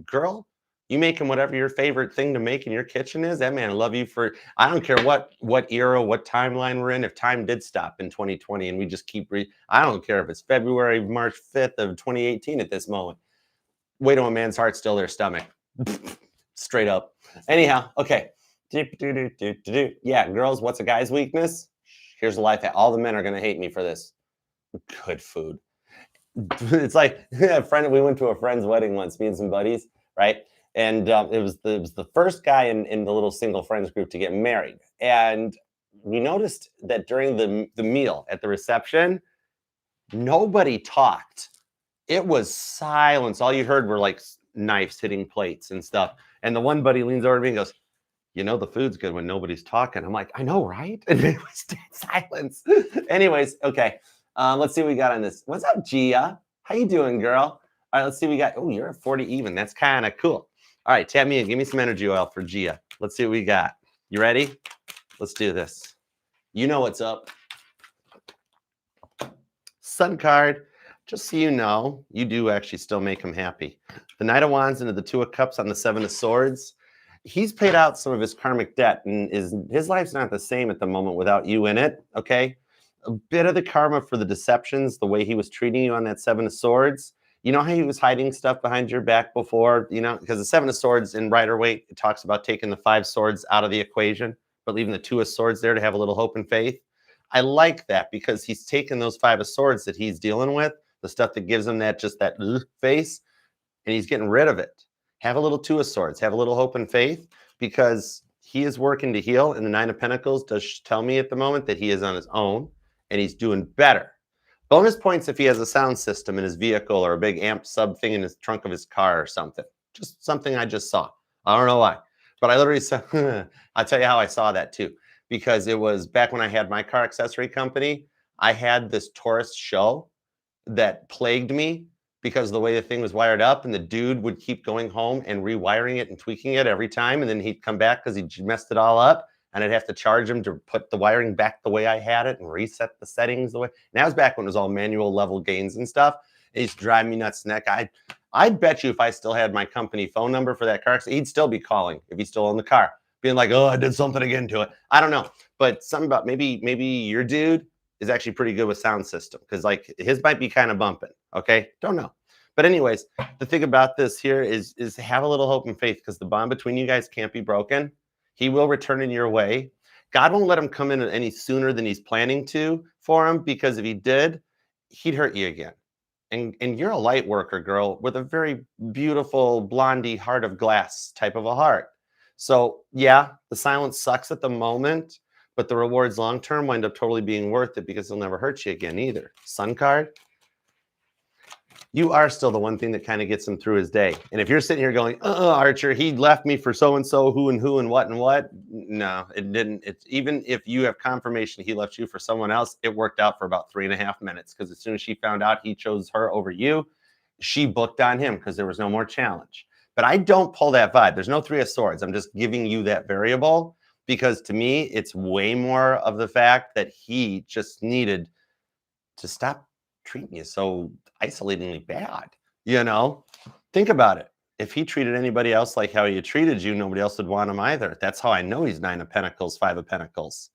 girl, you make him whatever your favorite thing to make in your kitchen is. That man will love you for, I don't care what era, what timeline we're in. If time did stop in 2020 and we just keep, I don't care if it's February, March 5th of 2018 at this moment. Wait till a man's heart's still their stomach. Straight up. Anyhow, okay. Yeah, girls, what's a guy's weakness? Here's a life hack. All the men are going to hate me for this. Good food. It's like a friend. We went to a friend's wedding once, me and some buddies, right? And it was the first guy in the little single friends group to get married. And we noticed that during the meal at the reception, Nobody talked. It was silence. All you heard were like knives hitting plates and stuff. And the one buddy leans over to me and goes, you know, the food's good when nobody's talking. I'm like, I know, right? And it was dead silence. Anyways, okay. Let's see what we got on this. What's up, Gia? How you doing, girl? All right, let's see what we got. Oh, you're at 40 even. That's kind of cool. All right, tap me in. Give me some energy oil for Gia. Let's see what we got. You ready? Let's do this. You know what's up. Sun card. Just so you know, you do actually still make him happy. The Knight of Wands into the Two of Cups on the Seven of Swords. He's paid out some of his karmic debt, and his life's not the same at the moment without you in it, okay? A bit of the karma for the deceptions, the way he was treating you on that Seven of Swords. You know how he was hiding stuff behind your back before, you know, because the Seven of Swords in Rider-Waite, it talks about taking the Five Swords out of the equation, but leaving the Two of Swords there to have a little hope and faith. I like that because he's taken those Five of Swords that he's dealing with, the stuff that gives him that just that face, and he's getting rid of it. Have a little Two of Swords, have a little hope and faith, because he is working to heal. And the Nine of Pentacles does tell me at the moment that he is on his own and he's doing better. Bonus points if he has a sound system in his vehicle or a big amp sub thing in his trunk of his car or something. Just something I just saw. I don't know why, but I literally saw, I'll tell you how I saw that too. Because it was back when I had my car accessory company, I had this Taurus show that plagued me because the way the thing was wired up, and the dude would keep going home and rewiring it and tweaking it every time. And then he'd come back because he messed it all up, and I'd have to charge him to put the wiring back the way I had it and reset the settings the way. And that was back when it was all manual level gains and stuff. It used to drive me nuts. Neck. I'd bet you if I still had my company phone number for that car, he'd still be calling if he's still in the car, being like, oh, I did something again to it. I don't know. But something about maybe your dude is actually pretty good with sound system, because like his might be kind of bumping. Okay. Don't know. But anyways, the thing about this here is have a little hope and faith, because the bond between you guys can't be broken. He will return in your way. God won't let him come in any sooner than he's planning to for him, because if he did, he'd hurt you again. And you're a light worker, girl, with a very beautiful blondie heart of glass type of a heart. So yeah, the silence sucks at the moment, but the rewards long-term wind up totally being worth it, because he'll never hurt you again either. Sun card. You are still the one thing that kind of gets him through his day. And if you're sitting here going, Archer, he left me for so-and-so, who and what and what. No, it didn't. It's even if you have confirmation he left you for someone else, it worked out for about 3.5 minutes. Because as soon as she found out he chose her over you, she booked on him because there was no more challenge. But I don't pull that vibe. There's no Three of Swords. I'm just giving you that variable, because to me, it's way more of the fact that he just needed to stop treating you so isolatingly bad. You know, think about it. If he treated anybody else like how he treated you, nobody else would want him either. That's how I know he's Nine of Pentacles, Five of Pentacles.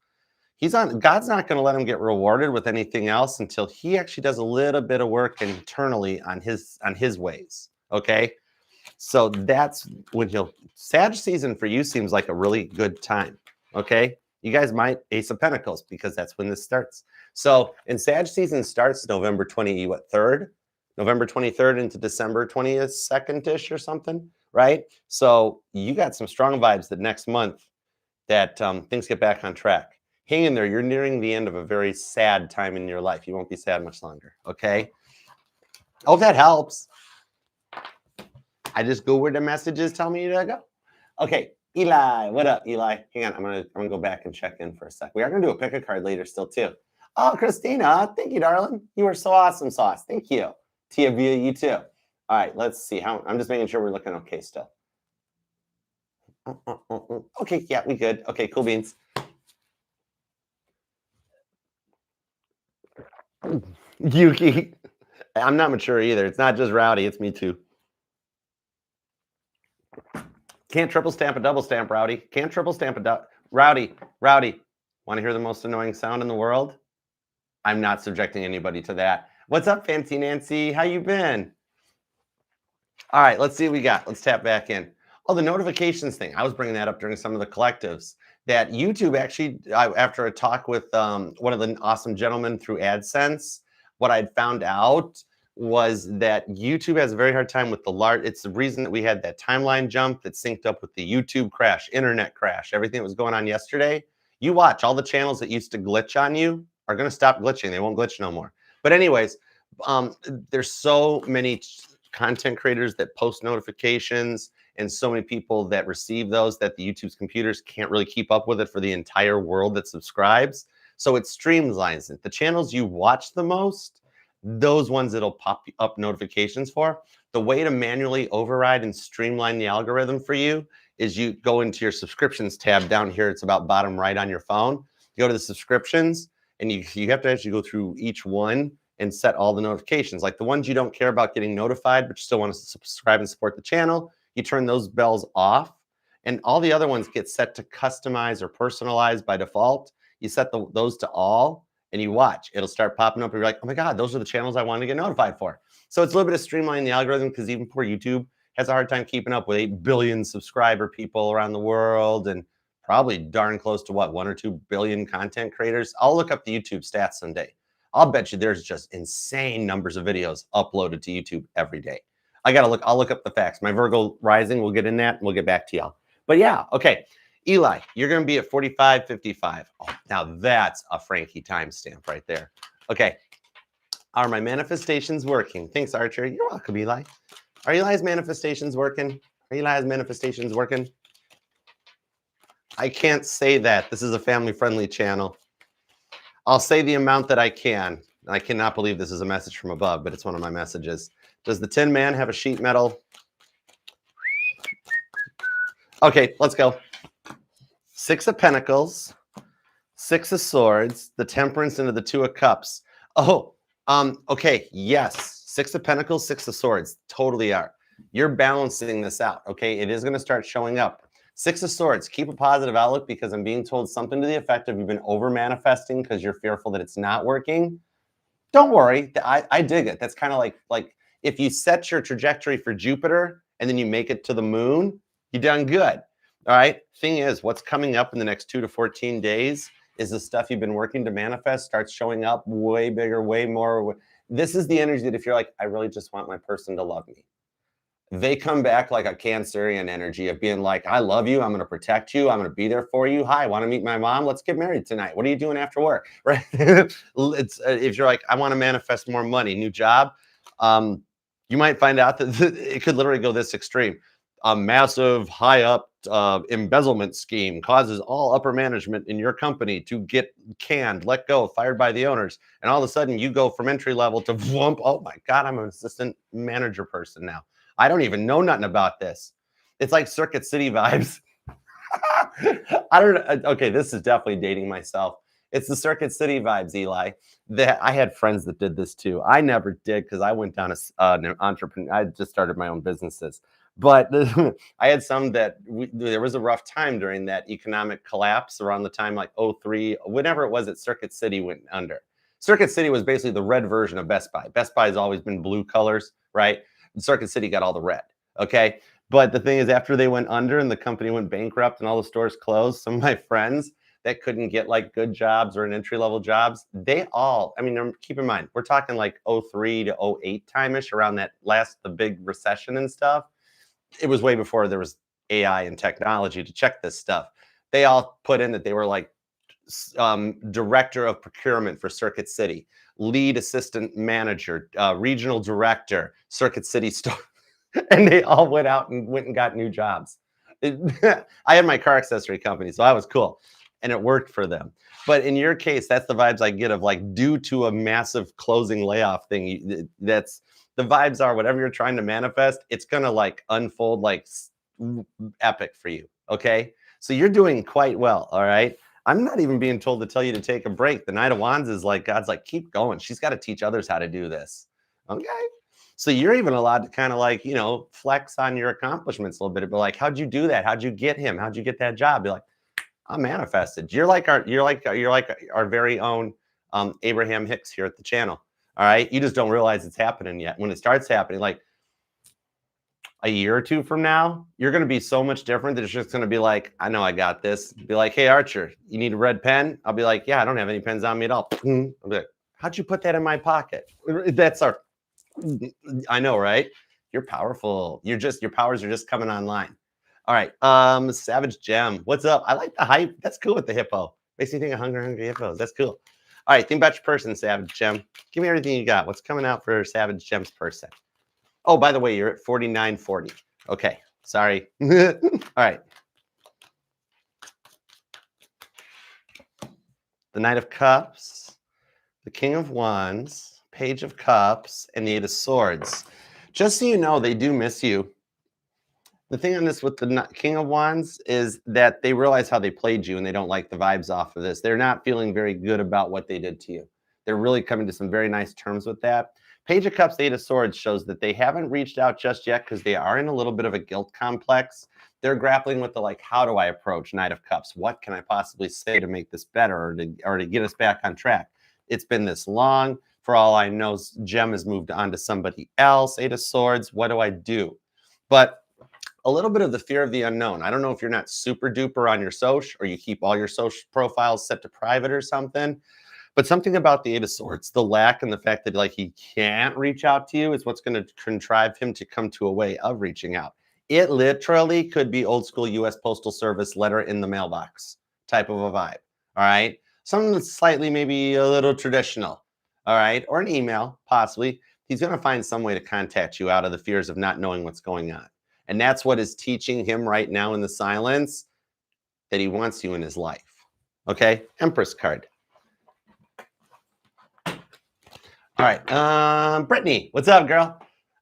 God's not going to let him get rewarded with anything else until he actually does a little bit of work internally on his ways. Okay. So that's when Sag season for you seems like a really good time. Okay. You guys might Ace of Pentacles, because that's when this starts. So, and Sag season starts November 3rd, November 23rd into December 22nd-ish or something, right? So you got some strong vibes that next month that things get back on track. Hang in there. You're nearing the end of a very sad time in your life. You won't be sad much longer, okay? Oh, that helps. I just go where the messages tell me to go. Okay, Eli, what up, Eli? Hang on, I'm gonna go back and check in for a sec. We are gonna do a pick a card later still too. Oh, Christina, thank you, darling. You are so awesome, Sauce. Thank you. Tia Via, you too. All right, let's see how. I'm just making sure we're looking okay still. Okay, yeah, we good. Okay, cool beans. Yuki, I'm not mature either. It's not just Rowdy, it's me too. Can't triple stamp a double stamp, Rowdy. Can't triple stamp a Rowdy. Want to hear the most annoying sound in the world? I'm not subjecting anybody to that. What's up, Fancy Nancy? How you been? All right, let's see what we got. Let's tap back in. Oh, the notifications thing. I was bringing that up during some of the collectives. That YouTube actually, after a talk with one of the awesome gentlemen through AdSense, what I'd found out was that YouTube has a very hard time with the large. It's the reason that we had that timeline jump that synced up with the YouTube crash, internet crash, everything that was going on yesterday. You watch, all the channels that used to glitch on you are going to stop glitching. They won't glitch no more. But anyways, there's so many content creators that post notifications and so many people that receive those that the YouTube's computers can't really keep up with it for the entire world that subscribes. So it streamlines it. The channels you watch the most, those ones it'll pop up notifications for. The way to manually override and streamline the algorithm for you is you go into your subscriptions tab down here. It's about bottom right on your phone. You go to the subscriptions and you have to actually go through each one and set all the notifications. Like the ones you don't care about getting notified, but you still want to subscribe and support the channel, you turn those bells off. And all the other ones get set to customize or personalize by default. You set those to all and you watch. It'll start popping up and you're like, oh my God, those are the channels I want to get notified for. So it's a little bit of streamlining the algorithm because even poor YouTube has a hard time keeping up with 8 billion subscriber people around the world and probably darn close to what, 1 or 2 billion content creators. I'll look up the YouTube stats someday. I'll bet you there's just insane numbers of videos uploaded to YouTube every day. I'll look up the facts. My Virgo rising, we'll get in that and we'll get back to y'all. But yeah, okay. Eli, you're going to be at 45:55. Oh, now that's a Frankie timestamp right there. Okay. Are my manifestations working? Thanks, Archer. You're welcome, Eli. Are Eli's manifestations working? Are Eli's manifestations working? I can't say that. This is a family-friendly channel. I'll say the amount that I can. I cannot believe this is a message from above, but it's one of my messages. Does the Tin Man have a sheet metal? Okay, let's go. 6 of Pentacles, 6 of Swords, the Temperance into the 2 of Cups. Oh, okay, yes. 6 of Pentacles, 6 of Swords. Totally are. You're balancing this out, okay? It is going to start showing up. 6 of Swords, keep a positive outlook because I'm being told something to the effect of you've been over-manifesting because you're fearful that it's not working. Don't worry. I dig it. That's kind of like if you set your trajectory for Jupiter and then you make it to the moon, you've done good. All right. Thing is, what's coming up in the next 2 to 14 days is the stuff you've been working to manifest starts showing up way bigger, way more. This is the energy that if you're like, I really just want my person to love me. They come back like a Cancerian energy of being like, I love you. I'm going to protect you. I'm going to be there for you. Hi, want to meet my mom? Let's get married tonight. What are you doing after work? Right? If you're like, I want to manifest more money, new job, you might find out that it could literally go this extreme. A massive high up embezzlement scheme causes all upper management in your company to get canned, let go, fired by the owners. And all of a sudden you go from entry level to whoomp. Oh my God, I'm an assistant manager person now. I don't even know nothing about this. It's like Circuit City vibes. I don't know. Okay, this is definitely dating myself. It's the Circuit City vibes, Eli. That I had friends that did this too. I never did because I went down an entrepreneur. I just started my own businesses. But I had some that there was a rough time during that economic collapse around the time like 03, whenever it was that Circuit City went under. Circuit City was basically the red version of Best Buy. Best Buy has always been blue colors, right? Circuit City got all the red, okay? But the thing is, after they went under and the company went bankrupt and all the stores closed, some of my friends that couldn't get like good jobs or an entry-level jobs, they all, I mean, keep in mind, we're talking like 03 to 08 time-ish, around that the big recession and stuff. It was way before there was AI and technology to check this stuff. They all put in that they were like director of procurement for Circuit City, lead assistant manager, regional director, Circuit City store. And they all went out and got new jobs. I had my car accessory company, so I was cool. And it worked for them. But in your case, that's the vibes I get of like due to a massive closing layoff thing. That's the vibes are whatever you're trying to manifest, it's going to like unfold like epic for you. Okay. So you're doing quite well. All right. I'm not even being told to tell you to take a break. The Knight of Wands is like, God's like, keep going. She's got to teach others how to do this. Okay. So you're even allowed to kind of like, you know, flex on your accomplishments a little bit. But like, how'd you do that? How'd you get him? How'd you get that job? Be like, I manifested. You're like our very own Abraham Hicks here at the channel. All right. You just don't realize it's happening yet. When it starts happening, like a year or two from now, you're going to be so much different that it's just going to be like, I know I got this. Be like, hey, Archer, you need a red pen? I'll be like, yeah, I don't have any pens on me at all. I'll be like, how'd you put that in my pocket? That's our, I know, right? You're powerful. Your powers are just coming online. All right. Savage Gem. What's up? I like the hype. That's cool with the hippo. Makes me think of Hungry Hippos. That's cool. All right, think about your person, Savage Gem. Give me everything you got. What's coming out for Savage Gem's person? Oh, by the way, you're at 4940. Okay, sorry. All right. The Knight of Cups, the King of Wands, Page of Cups, and the Eight of Swords. Just so you know, they do miss you. The thing on this with the King of Wands is that they realize how they played you and they don't like the vibes off of this. They're not feeling very good about what they did to you. They're really coming to some very nice terms with that. Page of Cups, Eight of Swords shows that they haven't reached out just yet because they are in a little bit of a guilt complex. They're grappling with the, like, how do I approach Knight of Cups? What can I possibly say to make this better or to get us back on track? It's been this long. For all I know, Gem has moved on to somebody else. Eight of Swords, what do I do? But a little bit of the fear of the unknown. I don't know if you're not super duper on your social or you keep all your social profiles set to private or something, but something about the Eight of Swords, the lack and the fact that, like, he can't reach out to you is what's going to contrive him to come to a way of reaching out. It literally could be old school US Postal Service letter in the mailbox type of a vibe. All right. Something that's slightly maybe a little traditional. All right. Or an email, possibly. He's going to find some way to contact you out of the fears of not knowing what's going on. And that's what is teaching him right now in the silence, that he wants you in his life. Okay? Empress card. All right. Brittany, what's up, girl?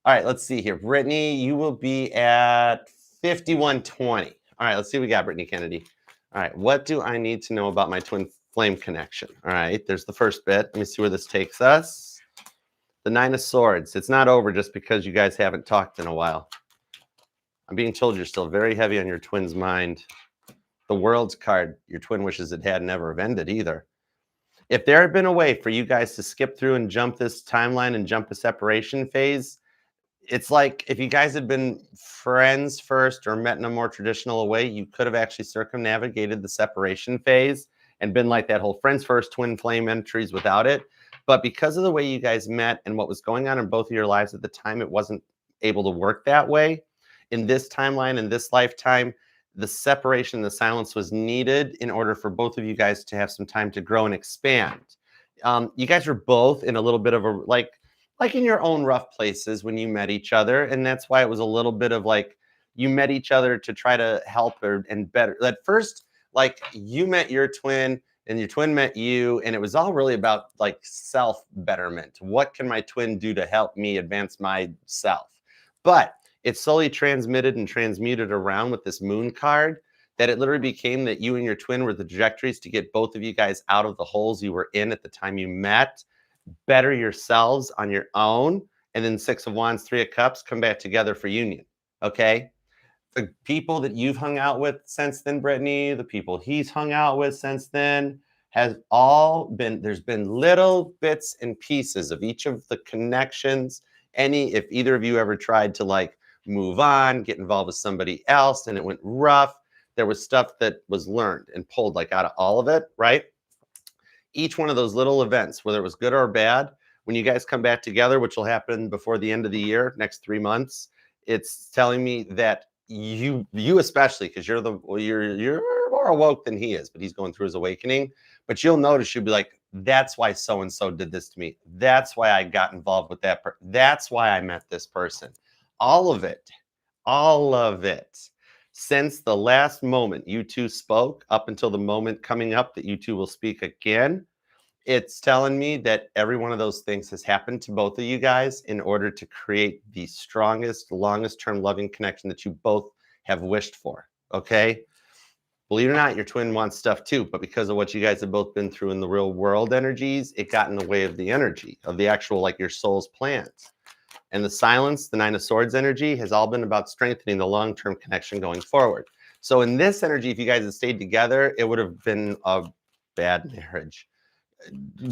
All right, let's see here. Brittany, you will be at 5120. All right, let's see what we got, Brittany Kennedy. All right, what do I need to know about my twin flame connection? All right, there's the first bit. Let me see where this takes us. The Nine of Swords. It's not over just because you guys haven't talked in a while. I'm being told you're still very heavy on your twin's mind. The World's card, your twin wishes it had never have ended either. If there had been a way for you guys to skip through and jump this timeline and jump a separation phase, it's like if you guys had been friends first or met in a more traditional way, you could have actually circumnavigated the separation phase and been like that whole friends first, twin flame entries without it. But because of the way you guys met and what was going on in both of your lives at the time, it wasn't able to work that way. In this timeline, in this lifetime, the separation, the silence was needed in order for both of you guys to have some time to grow and expand. You guys were both in a little bit of a, like in your own rough places when you met each other. And that's why it was a little bit of like, you met each other to try to help and better. At first, like, you met your twin and your twin met you. And it was all really about like self betterment. What can my twin do to help me advance myself? But it slowly transmitted and transmuted around with this moon card that it literally became that you and your twin were the trajectories to get both of you guys out of the holes you were in at the time you met, better yourselves on your own, and then Six of Wands, Three of Cups, come back together for union, okay? The people that you've hung out with since then, Brittany, the people he's hung out with since then, has all been, there's been little bits and pieces of each of the connections. If either of you ever tried to like move on, get involved with somebody else, and it went rough, there was stuff that was learned and pulled like out of all of it, right? Each one of those little events, whether it was good or bad, when you guys come back together, which will happen before the end of the year, next 3 months, it's telling me that you especially, because you're more awoke than he is, but he's going through his awakening. But you'll notice, you'll be like, that's why so and so did this to me. That's why I got involved with that person. That's why I met this person. All of it, since the last moment you two spoke, up until the moment coming up that you two will speak again, it's telling me that every one of those things has happened to both of you guys in order to create the strongest, longest term loving connection that you both have wished for, okay? Believe it or not, your twin wants stuff too, but because of what you guys have both been through in the real world energies, it got in the way of the energy, of the actual, like, your soul's plans. And the silence, the Nine of Swords energy, has all been about strengthening the long-term connection going forward. So in this energy, if you guys had stayed together, it would have been a bad marriage,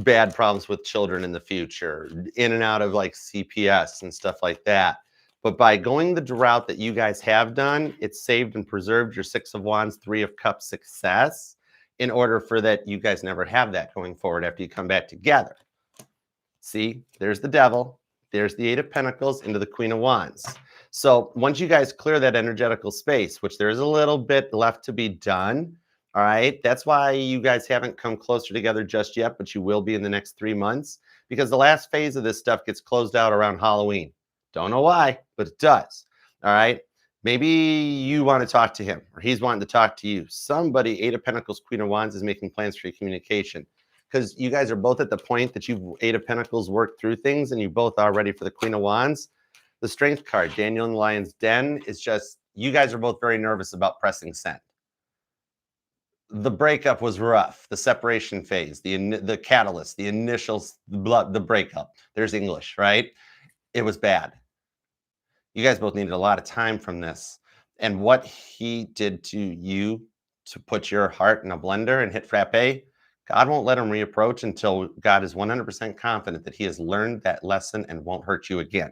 bad problems with children in the future, in and out of like CPS and stuff like that. But by going the route that you guys have done, it's saved and preserved your Six of Wands, Three of Cups success in order for that you guys never have that going forward after you come back together. See, there's the Devil. There's the Eight of Pentacles into the Queen of Wands. So once you guys clear that energetical space, which there is a little bit left to be done, All right. That's why you guys haven't come closer together just yet, but you will be in the next 3 months because the last phase of this stuff gets closed out around Halloween. Don't know why, but it does. All right. Maybe you want to talk to him or he's wanting to talk to you. Somebody, Eight of Pentacles, Queen of Wands, is making plans for your communication because you guys are both at the point that you've Eight of Pentacles worked through things and you both are ready for the Queen of Wands. The Strength card, Daniel in the Lion's Den, is just you guys are both very nervous about pressing send. The breakup was rough. The separation phase, the catalyst, the initial the breakup. There's English, right? It was bad. You guys both needed a lot of time from this. And what he did to you to put your heart in a blender and hit frappe, God won't let him reapproach until God is 100% confident that he has learned that lesson and won't hurt you again.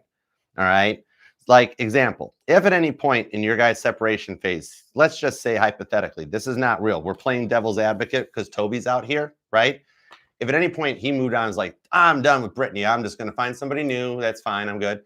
All right. Like example, if at any point in your guys' separation phase, let's just say hypothetically, this is not real. We're playing devil's advocate because Toby's out here, right? If at any point he moved on and was like, I'm done with Brittany, I'm just going to find somebody new. That's fine. I'm good.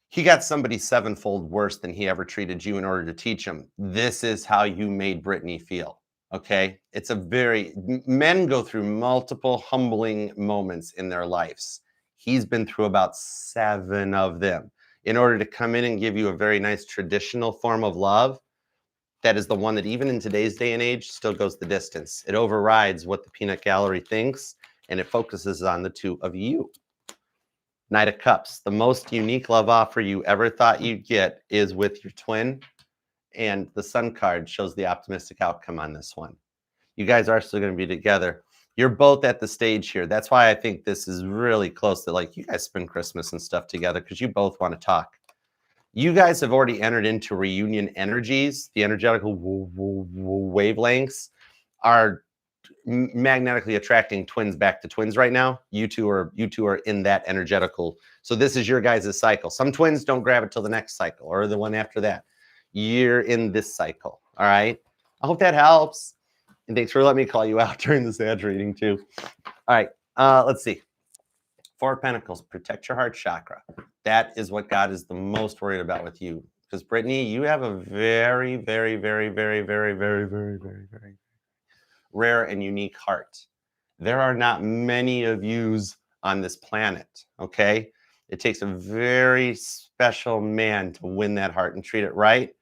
He got somebody sevenfold worse than he ever treated you in order to teach him. This is how you made Brittany feel. Okay. It's men go through multiple humbling moments in their lives. He's been through about 7 of them in order to come in and give you a very nice traditional form of love. That is the one that even in today's day and age still goes the distance. It overrides what the peanut gallery thinks and it focuses on the two of you. Knight of Cups, the most unique love offer you ever thought you'd get is with your twin. And the Sun card shows the optimistic outcome on this one. You guys are still going to be together. You're both at the stage here. That's why I think this is really close to like you guys spend Christmas and stuff together because you both want to talk. You guys have already entered into reunion energies. The energetical wavelengths are magnetically attracting twins back to twins right now. You two are in that energetical. So this is your guys' cycle. Some twins don't grab it till the next cycle or the one after that. You're in this cycle. All right. I hope that helps. And thanks for letting me call you out during the Sag reading too. All right. Let's see. 4 of Pentacles, protect your heart chakra. That is what God is the most worried about with you. Because Brittany, you have a very, very, very, very, very, very, very, very, very rare and unique heart. There are not many of yous on this planet, okay? It takes a very special man to win that heart and treat it right.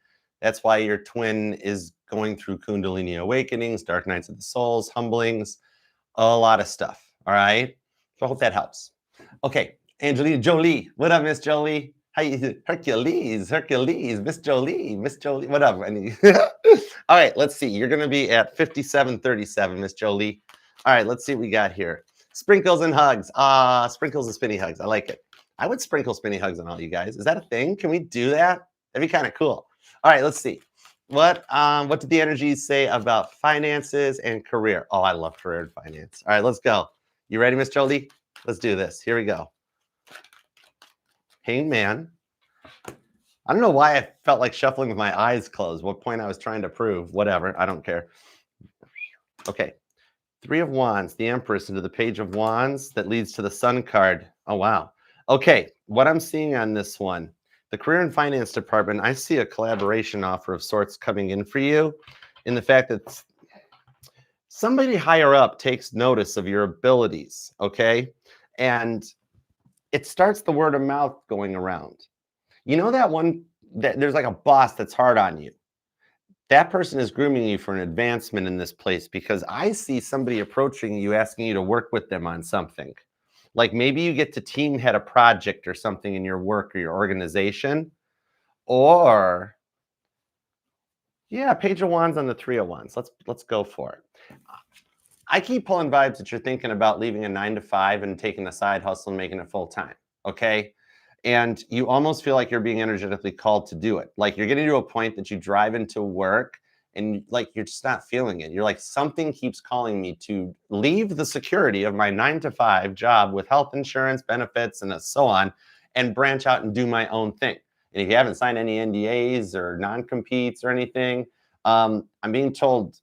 That's why your twin is going through Kundalini awakenings, dark nights of the souls, humblings, a lot of stuff, all right? So I hope that helps. Okay, Angelina Jolie. What up, Miss Jolie? How you? Hercules, Miss Jolie, what up? All right, let's see. You're going to be at 5737, Miss Jolie. All right, let's see what we got here. Sprinkles and hugs. Sprinkles and spinny hugs. I like it. I would sprinkle spinny hugs on all you guys. Is that a thing? Can we do that? That'd be kind of cool. All right, let's see. What did the energies say about finances and career? Oh, I love career and finance. All right, let's go. You ready, Miss Jolie? Let's do this. Here we go. Hanged Man. I don't know why I felt like shuffling with my eyes closed. What point I was trying to prove. Whatever. I don't care. Okay. 3 of Wands, the Empress into the Page of Wands that leads to the Sun card. Oh, wow. Okay. What I'm seeing on this one, the career and finance department, I see a collaboration offer of sorts coming in for you in the fact that somebody higher up takes notice of your abilities. Okay. And it starts the word of mouth going around. You know that one that there's like a boss that's hard on you. That person is grooming you for an advancement in this place because I see somebody approaching you, asking you to work with them on something. Like maybe you get to team head a project or something in your work or your organization. Or, yeah, Page of Wands on the 3 of Wands. Let's go for it. I keep pulling vibes that you're thinking about leaving a 9 to 5 and taking a side hustle and making it full time. Okay. And you almost feel like you're being energetically called to do it. Like you're getting to a point that you drive into work and like you're just not feeling it. You're like, something keeps calling me to leave the security of my 9 to 5 job with health insurance, benefits, and so on, and branch out and do my own thing. And if you haven't signed any NDAs or non-competes or anything, I'm being told,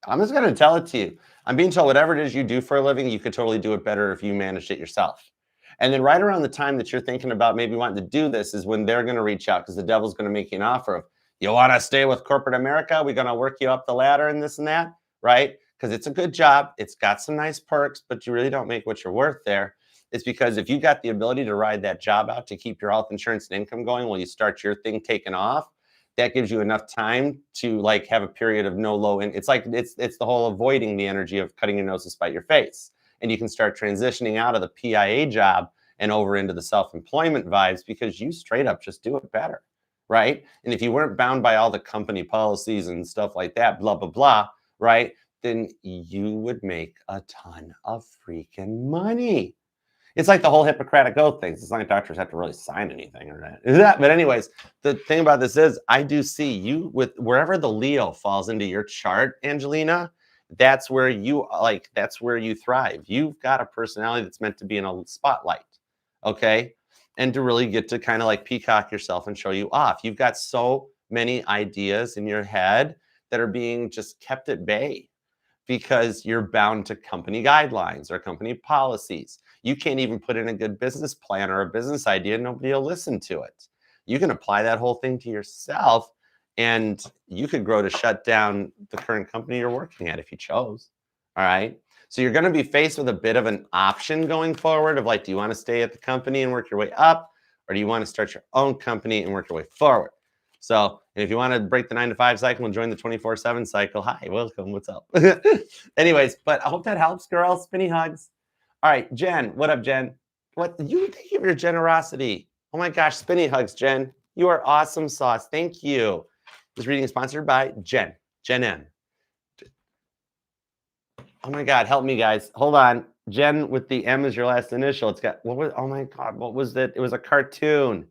I'm just going to tell it to you. I'm being told whatever it is you do for a living, you could totally do it better if you managed it yourself. And then right around the time that you're thinking about maybe wanting to do this is when they're going to reach out because the devil's going to make you an offer of, You want to stay with corporate America? We're going to work you up the ladder and this and that, right? Because it's a good job. It's got some nice perks, but you really don't make what you're worth there. It's because if you got the ability to ride that job out to keep your health insurance and income going while you start your thing taking off, that gives you enough time to like have a period of no low. And it's like, it's the whole avoiding the energy of cutting your nose to spite your face. And you can start transitioning out of the PIA job and over into the self-employment vibes because you straight up just do it better. Right. And if you weren't bound by all the company policies and stuff like that, blah, blah, blah, right, then you would make a ton of freaking money. It's like the whole Hippocratic Oath things. It's not like doctors have to really sign anything or that. But anyways, the thing about this is I do see you with wherever the Leo falls into your chart, Angelina, that's where you that's where you thrive. You've got a personality that's meant to be in a spotlight. Okay. And to really get to kind of like peacock yourself and show you off. You've got so many ideas in your head that are being just kept at bay because you're bound to company guidelines or company policies. You can't even put in a good business plan or a business idea. Nobody will listen to it. You can apply that whole thing to yourself and you could grow to shut down the current company you're working at if you chose. All right. So you're going to be faced with a bit of an option going forward of like, do you want to stay at the company and work your way up? Or do you want to start your own company and work your way forward? So if you want to break the 9-to-5 cycle and join the 24/7 cycle, hi, welcome, what's up? Anyways, but I hope that helps, girls. Spinny hugs. All right, Jen, what up, Jen? What you think of your generosity? Oh my gosh, spinny hugs, Jen. You are awesome sauce. Thank you. This reading is sponsored by Jen M. Oh my God, help me, guys. Hold on. Jen with the M is your last initial. It's got, what was, oh my God, what was that? It was a cartoon.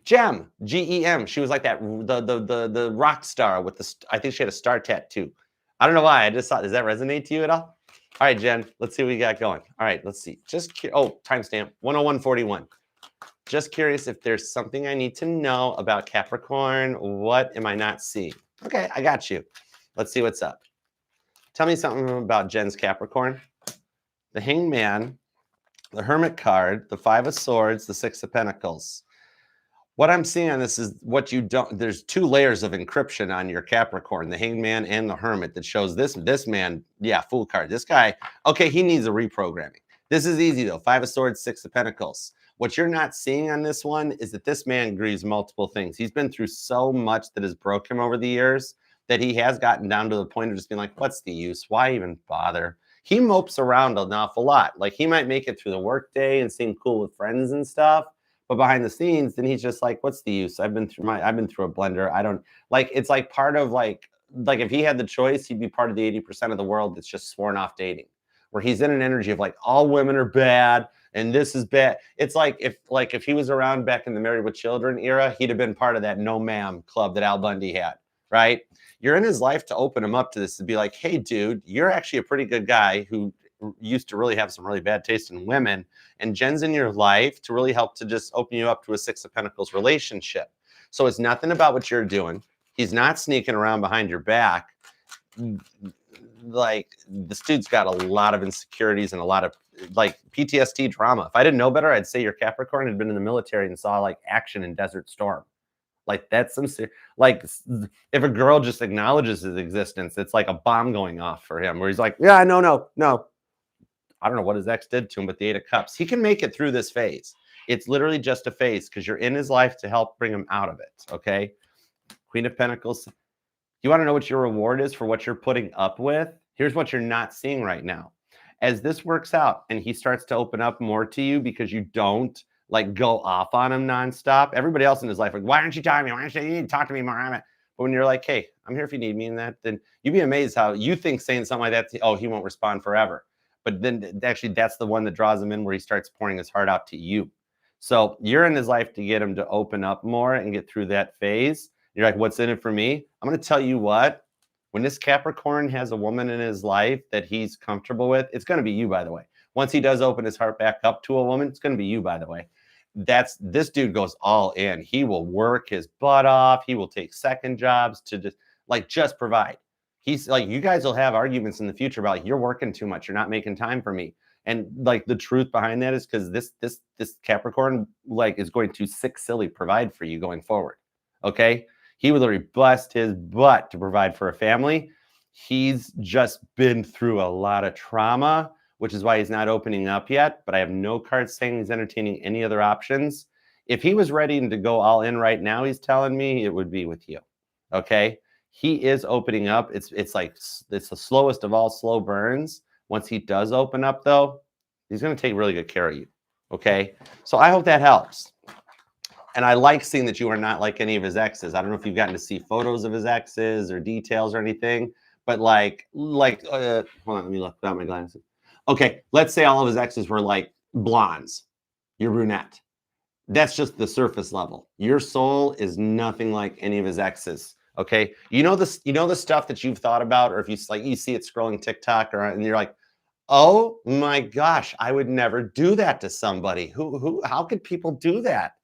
Gem, Gem. She was like that, the rock star with the, I think she had a star tattoo. I don't know why. I just thought, does that resonate to you at all? All right, Jen, let's see what we got going. All right, let's see. Timestamp 101:41. Just curious if there's something I need to know about Capricorn. What am I not seeing? Okay, I got you. Let's see what's up. Tell me something about Jen's Capricorn. The Hanged Man, the Hermit card, the Five of Swords, the Six of Pentacles. What I'm seeing on this is what you don't, there's two layers of encryption on your Capricorn, the Hanged Man and the Hermit, that shows this man, yeah, Fool card. This guy, okay, he needs a reprogramming. This is easy though. Five of Swords, Six of Pentacles. What you're not seeing on this one is that this man grieves multiple things. He's been through so much that has broke him over the years that he has gotten down to the point of just being like, what's the use? Why even bother? He mopes around an awful lot. Like he might make it through the workday and seem cool with friends and stuff. But behind the scenes, then he's just like, what's the use? I've been through a blender. I don't like, it's like part of like if he had the choice, he'd be part of the 80% of the world that's just sworn off dating, where he's in an energy of like, all women are bad and this is bad. It's like if he was around back in the Married with Children era, he'd have been part of that no ma'am club that Al Bundy had, right? You're in his life to open him up to this, to be like, hey, dude, you're actually a pretty good guy who used to really have some really bad taste in women, and Jen's in your life to really help to just open you up to a Six of Pentacles relationship. So it's nothing about what you're doing. He's not sneaking around behind your back. Like this dude's got a lot of insecurities and a lot of like PTSD drama. If I didn't know better, I'd say your Capricorn had been in the military and saw like action in Desert Storm. Like that's some like if a girl just acknowledges his existence, it's like a bomb going off for him where he's like, yeah, no. I don't know what his ex did to him, but the Eight of Cups, he can make it through this phase. It's literally just a phase because you're in his life to help bring him out of it. Okay. Queen of Pentacles. You want to know what your reward is for what you're putting up with? Here's what you're not seeing right now. As this works out and he starts to open up more to you because you don't like go off on him nonstop. Everybody else in his life, like, why aren't you talking to me? Why aren't you need to talk to me more? But when you're like, hey, I'm here if you need me in that, then you'd be amazed how you think saying something like that, oh, he won't respond forever. But then actually that's the one that draws him in where he starts pouring his heart out to you. So you're in his life to get him to open up more and get through that phase. You're like, what's in it for me? I'm going to tell you what, when this Capricorn has a woman in his life that he's comfortable with, it's going to be you, by the way. Once he does open his heart back up to a woman, it's going to be you, by the way. This dude goes all in. He will work his butt off. He will take second jobs to just provide. He's like, you guys will have arguments in the future about like, you're working too much. You're not making time for me. And like the truth behind that is because this Capricorn like is going to sick silly provide for you going forward. Okay. He would literally bust his butt to provide for a family. He's just been through a lot of trauma, which is why he's not opening up yet. But I have no cards saying he's entertaining any other options. If he was ready to go all in right now, he's telling me it would be with you. Okay. He is opening up. It's the slowest of all slow burns. Once he does open up, though, he's going to take really good care of you. Okay. So I hope that helps. And I like seeing that you are not like any of his exes. I don't know if you've gotten to see photos of his exes or details or anything, but hold on, let me look without my glasses. Okay, let's say all of his exes were like blondes. You're brunette. That's just the surface level. Your soul is nothing like any of his exes. Okay, you know the stuff that you've thought about, or if you see it scrolling TikTok, and you're like, oh my gosh, I would never do that to somebody. How could people do that?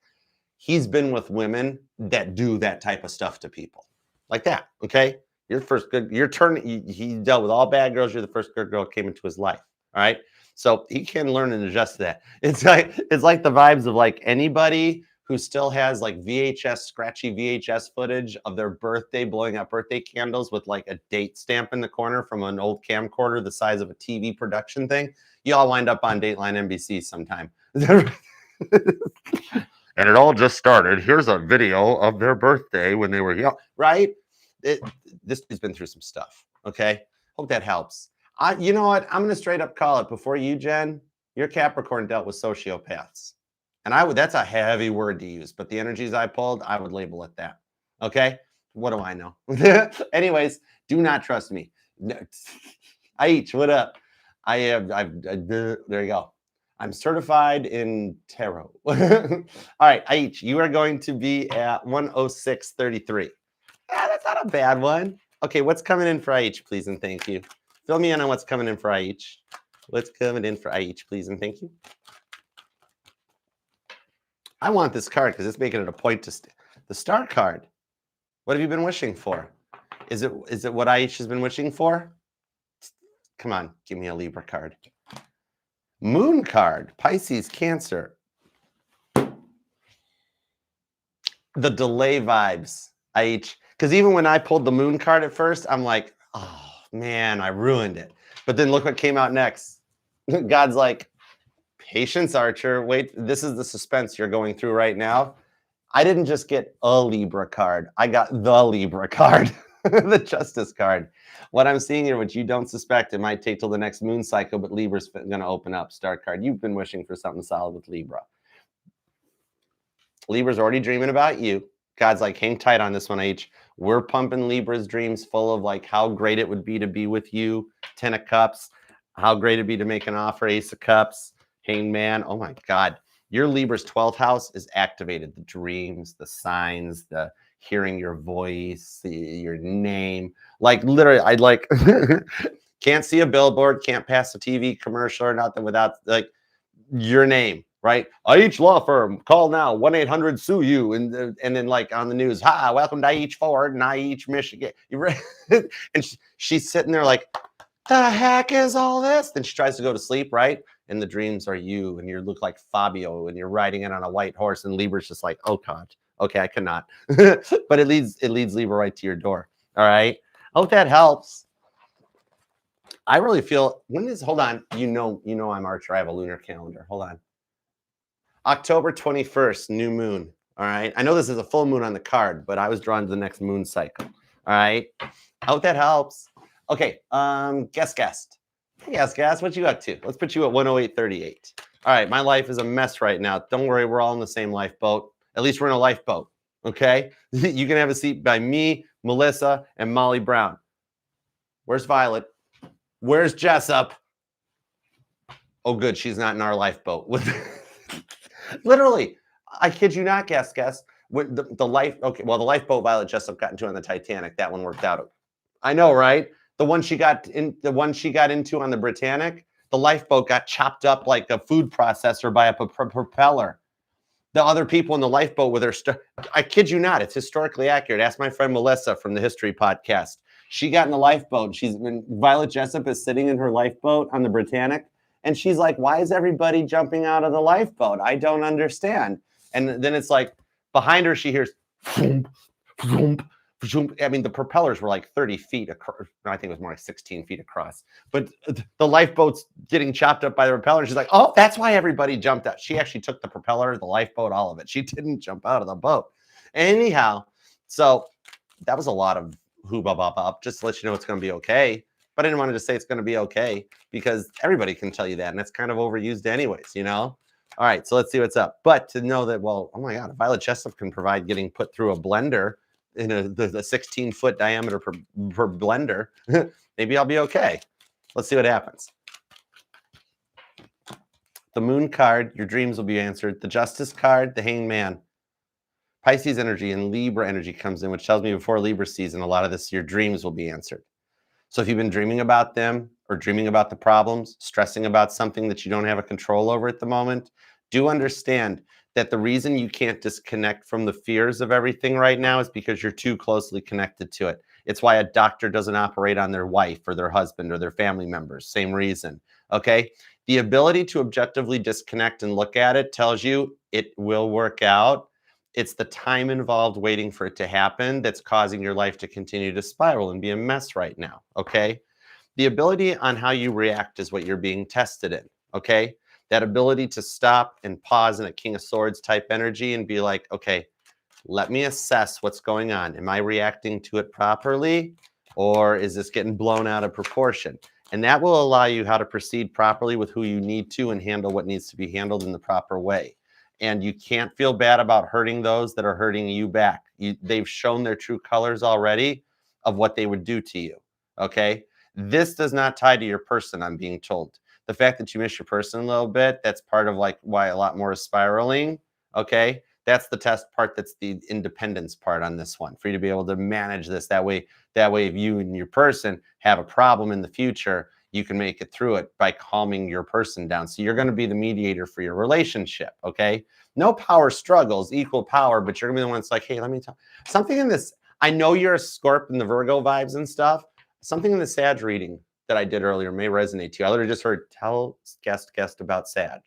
He's been with women that do that type of stuff to people like that. Okay. You're the first good, he dealt with all bad girls. You're the first good girl that came into his life. All right. So he can learn and adjust to that. It's like the vibes of like anybody who still has like scratchy VHS footage of their birthday, blowing up birthday candles with like a date stamp in the corner from an old camcorder the size of a TV production thing. You all wind up on Dateline NBC sometime. And it all just started. Here's a video of their birthday when they were young, right? This has been through some stuff, okay? Hope that helps. You know what? I'm going to straight up call it. Before you, Jen, your Capricorn dealt with sociopaths. And that's a heavy word to use, but the energies I pulled, I would label it that, okay? What do I know? Anyways, do not trust me. Aish, what up? There you go. I'm certified in tarot. All right, Aish, you are going to be at 106.33. That's not a bad one. Okay, what's coming in for Aish, please and thank you? Fill me in on what's coming in for Aish. What's coming in for Aish, please and thank you? I want this card because it's making it a point to the star card. What have you been wishing for? Is it what Aish has been wishing for? Come on, give me a Libra card. Moon card, Pisces, Cancer. The delay vibes, because even when I pulled the moon card at first, I'm like, oh man, I ruined it. But then look what came out next. God's like, patience, Archer. Wait, this is the suspense you're going through right now. I didn't just get a Libra card. I got the Libra card, the Justice card. What I'm seeing here, which you don't suspect, it might take till the next moon cycle, but Libra's going to open up. Star card. You've been wishing for something solid with Libra. Libra's already dreaming about you. God's like, hang tight on this one, H. We're pumping Libra's dreams full of like how great it would be to be with you. 10 of Cups. How great it'd be to make an offer. Ace of Cups. Hangman. Oh my God. Your Libra's 12th house is activated. The dreams, the signs, the hearing your voice, your name. Like literally, I'd like can't see a billboard, can't pass a TV commercial or nothing without like your name, right? Aish Law Firm, call now, 1-800-SUE-YOU. And then like on the news, hi, welcome to Aish Ford and Aish, Michigan. And she's sitting there like, the heck is all this? Then she tries to go to sleep, right? And the dreams are you, and you look like Fabio, and you're riding it on a white horse, and Libra's just like, oh God, okay, I cannot. But it leads Libra right to your door. All right. I hope that helps. I really feel hold on, you know I'm Archer. I have a lunar calendar. Hold on. October 21st, new moon. All right. I know this is a full moon on the card, but I was drawn to the next moon cycle. All right. I hope that helps. Okay. Guest. Hey, guest, what you up to? Let's put you at 108.38. All right. My life is a mess right now. Don't worry. We're all in the same lifeboat. At least we're in a lifeboat. Okay. You can have a seat by me, Melissa, and Molly Brown. Where's Violet? Where's Jessup? Oh, good. She's not in our lifeboat. Literally, I kid you not, guest. The lifeboat Violet Jessup got into on the Titanic. That one worked out. I know, right? The one she got into on the Britannic, the lifeboat got chopped up like a food processor by a propeller. The other people in the lifeboat with her, I kid you not, it's historically accurate. Ask my friend Melissa from the History Podcast. She got in the lifeboat. Violet Jessup is sitting in her lifeboat on the Britannic, and she's like, why is everybody jumping out of the lifeboat? I don't understand. And then it's like, behind her, she hears, I mean, the propellers were like 30 feet across. No, I think it was more like 16 feet across. But the lifeboat's getting chopped up by the propeller. She's like, oh, that's why everybody jumped out. She actually took the propeller, the lifeboat, all of it. She didn't jump out of the boat. Anyhow, so that was a lot of up just to let you know it's going to be okay. But I didn't want to just say it's going to be okay because everybody can tell you that. And it's kind of overused anyways, you know? All right, so let's see what's up. But to know that, well, oh my God, a violet chestnut can provide getting put through a blender in the 16-foot diameter per blender, maybe I'll be okay. Let's see what happens. The Moon card, your dreams will be answered. The Justice card, the Hanged Man. Pisces energy and Libra energy comes in, which tells me before Libra season, a lot of this, your dreams will be answered. So if you've been dreaming about them or dreaming about the problems, stressing about something that you don't have a control over at the moment, do understand that the reason you can't disconnect from the fears of everything right now is because you're too closely connected to it. It's why a doctor doesn't operate on their wife or their husband or their family members. Same reason, okay? The ability to objectively disconnect and look at it tells you it will work out. It's the time involved waiting for it to happen that's causing your life to continue to spiral and be a mess right now, okay? The ability on how you react is what you're being tested in, okay? That ability to stop and pause in a King of Swords type energy and be like, okay, let me assess what's going on. Am I reacting to it properly? Or is this getting blown out of proportion? And that will allow you how to proceed properly with who you need to and handle what needs to be handled in the proper way. And you can't feel bad about hurting those that are hurting you back. They've shown their true colors already of what they would do to you, okay? This does not tie to your person, I'm being told. The fact that you miss your person a little bit, that's part of like why a lot more is spiraling, okay? That's the test part. That's the independence part on this one for you to be able to manage this. That way if you and your person have a problem in the future, you can make it through it by calming your person down. So you're going to be the mediator for your relationship, okay? No power struggles, equal power, but you're going to be the one that's like, hey, let me tell something in this. I know you're a Scorp and the Virgo vibes and stuff. Something in the Sag reading that I did earlier may resonate to you. I literally just heard tell guest about Sag.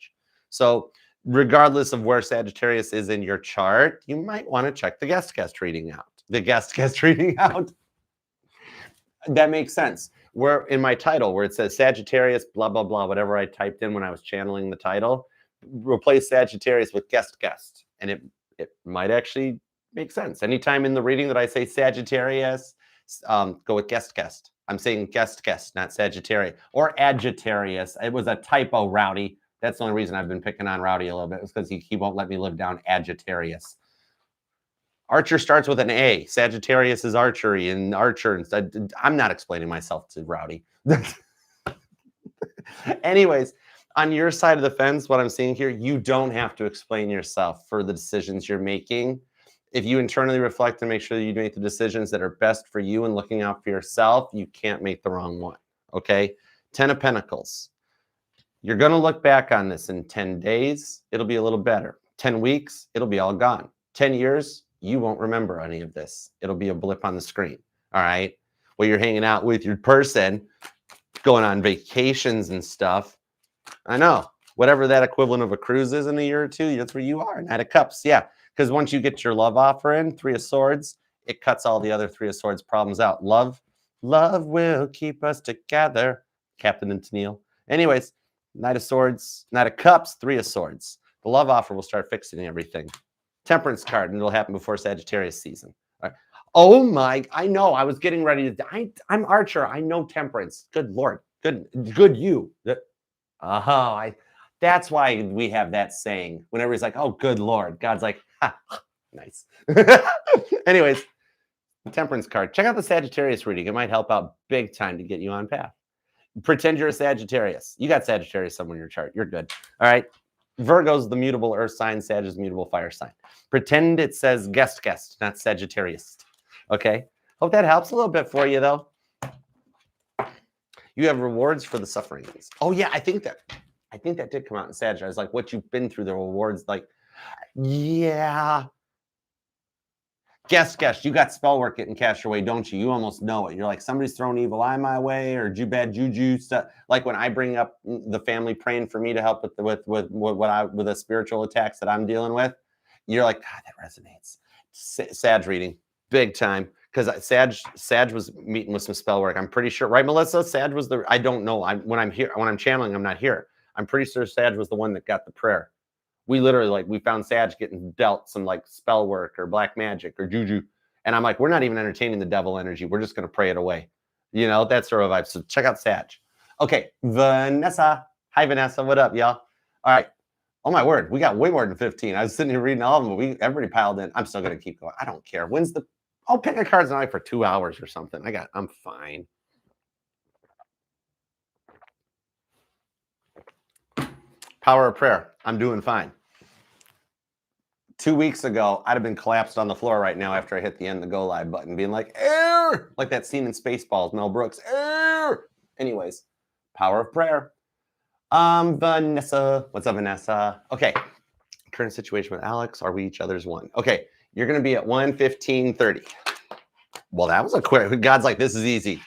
So regardless of where Sagittarius is in your chart, you might want to check the guest reading out. The guest reading out. That makes sense. Where in my title, where it says Sagittarius, blah, blah, blah, whatever I typed in when I was channeling the title, replace Sagittarius with guest. And it might actually make sense. Anytime in the reading that I say Sagittarius, go with guest. I'm saying guest, not Sagittarius or Agitarius. It was a typo, Rowdy. That's the only reason I've been picking on Rowdy a little bit. It's because he won't let me live down Agitarius. Archer starts with an A. Sagittarius is archery and archer. I'm not explaining myself to Rowdy. Anyways, on your side of the fence, what I'm seeing here, you don't have to explain yourself for the decisions you're making. If you internally reflect and make sure that you make the decisions that are best for you and looking out for yourself, you can't make the wrong one, okay? 10 of Pentacles. You're going to look back on this in 10 days. It'll be a little better. 10 weeks, it'll be all gone. 10 years, you won't remember any of this. It'll be a blip on the screen, all right? While you're hanging out with your person, going on vacations and stuff. I know, whatever that equivalent of a cruise is in a year or two, that's where you are. Knight of Cups, yeah. Because once you get your love offer in, 3 of Swords, it cuts all the other 3 of Swords problems out. Love will keep us together. Captain and Tennille. Anyways, Knight of Swords, Knight of Cups, 3 of Swords. The love offer will start fixing everything. Temperance card, and it'll happen before Sagittarius season. All right. Oh my, I know, I was getting ready to, I'm Archer, I know Temperance. Good Lord, good you. That's why we have that saying. Whenever he's like, oh, good Lord, God's like, ha, nice. Anyways, Temperance card. Check out the Sagittarius reading. It might help out big time to get you on path. Pretend you're a Sagittarius. You got Sagittarius somewhere in your chart. You're good. All right. Virgo's the mutable earth sign. Sag is mutable fire sign. Pretend it says guest, not Sagittarius. Okay. Hope that helps a little bit for you, though. You have rewards for the sufferings. Oh, yeah. I think that did come out in Sag. I was like, what you've been through, the rewards. Like, yeah. Guest, you got spell work getting cashed your way, don't you? You almost know it. You're like, somebody's throwing evil eye my way or bad juju stuff. Like when I bring up the family praying for me to help with with the spiritual attacks that I'm dealing with, you're like, God, that resonates. Sag reading. big time. Because Sag was meeting with some spell work. I'm pretty sure, right, Melissa? Sag was the, I don't know. When I'm channeling, I'm not here. I'm pretty sure Sag was the one that got the prayer. We literally, we found Sag getting dealt some spell work or black magic or juju. And I'm like, we're not even entertaining the devil energy. We're just going to pray it away. That sort of vibe. So check out Sag. Okay, Vanessa. Hi, Vanessa. What up, y'all? All right. Oh, my word. We got way more than 15. I was sitting here reading all of them. Everybody piled in. I'm still going to keep going. I don't care. I'll pick a card tonight for 2 hours or something. I'm fine. Power of prayer. I'm doing fine. 2 weeks ago, I'd have been collapsed on the floor right now after I hit the end the go live button, being like, air, like that scene in Spaceballs, Mel Brooks, air. Anyways, power of prayer. Vanessa. What's up, Vanessa? Okay. Current situation with Alex. Are we each other's one? Okay. You're going to be at 1:15:30. Well, that was a quick. God's like, this is easy.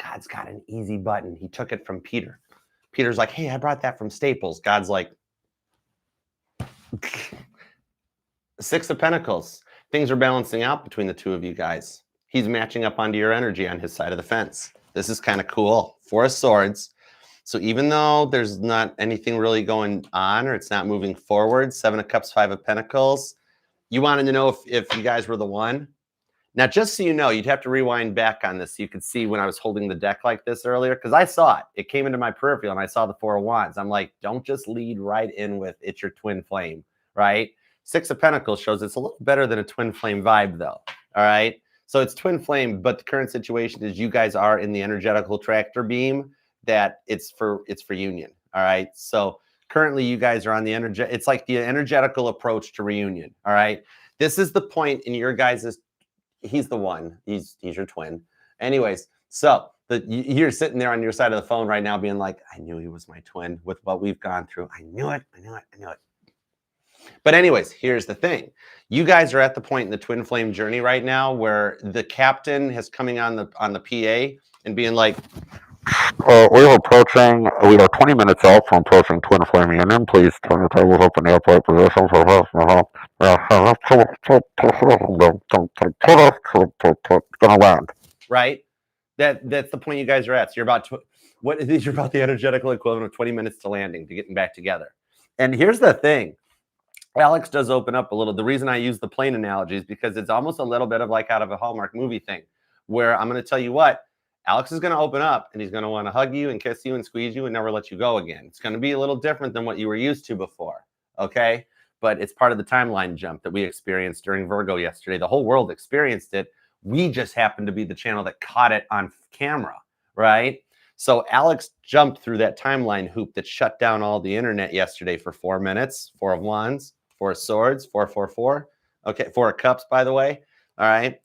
God's got an easy button. He took it from Peter. Peter's like, hey, I brought that from Staples. God's like, 6 of Pentacles. Things are balancing out between the two of you guys. He's matching up onto your energy on his side of the fence. This is kind of cool. 4 of Swords. So even though there's not anything really going on or it's not moving forward, 7 of Cups, 5 of Pentacles, you wanted to know if you guys were the one. Now, just so you know, you'd have to rewind back on this so you could see when I was holding the deck like this earlier, because I saw it. It came into my peripheral, and I saw the 4 of Wands. I'm like, don't just lead right in with it's your twin flame, right? 6 of Pentacles shows it's a little better than a twin flame vibe, though, all right? So it's twin flame, but the current situation is you guys are in the energetical tractor beam that it's for union, all right? So currently you guys are on the it's like the energetical approach to reunion, all right? This is the point in your guys' he's the one. He's your twin. Anyways, so you're sitting there on your side of the phone right now being like, I knew he was my twin with what we've gone through. I knew it. But anyways, here's the thing. You guys are at the point in the twin flame journey right now where the captain has coming on the PA and being like, we're 20 minutes out from approaching twin flame union. Please turn your tables up in airport position. Gonna land. Right? That's the point you guys are at. So you're about you're about the energetical equivalent of 20 minutes to landing, to getting back together. And here's the thing. Alex does open up a little. The reason I use the plane analogy is because it's almost a little bit of like out of a Hallmark movie thing, where I'm going to tell you what, Alex is going to open up and he's going to want to hug you and kiss you and squeeze you and never let you go again. It's going to be a little different than what you were used to before, okay? But it's part of the timeline jump that we experienced during Virgo yesterday. The whole world experienced it. We just happened to be the channel that caught it on camera, right? So Alex jumped through that timeline hoop that shut down all the internet yesterday for 4 minutes. 4 of Wands, 4 of Swords, 444. Okay, 4 of Cups, by the way. All right.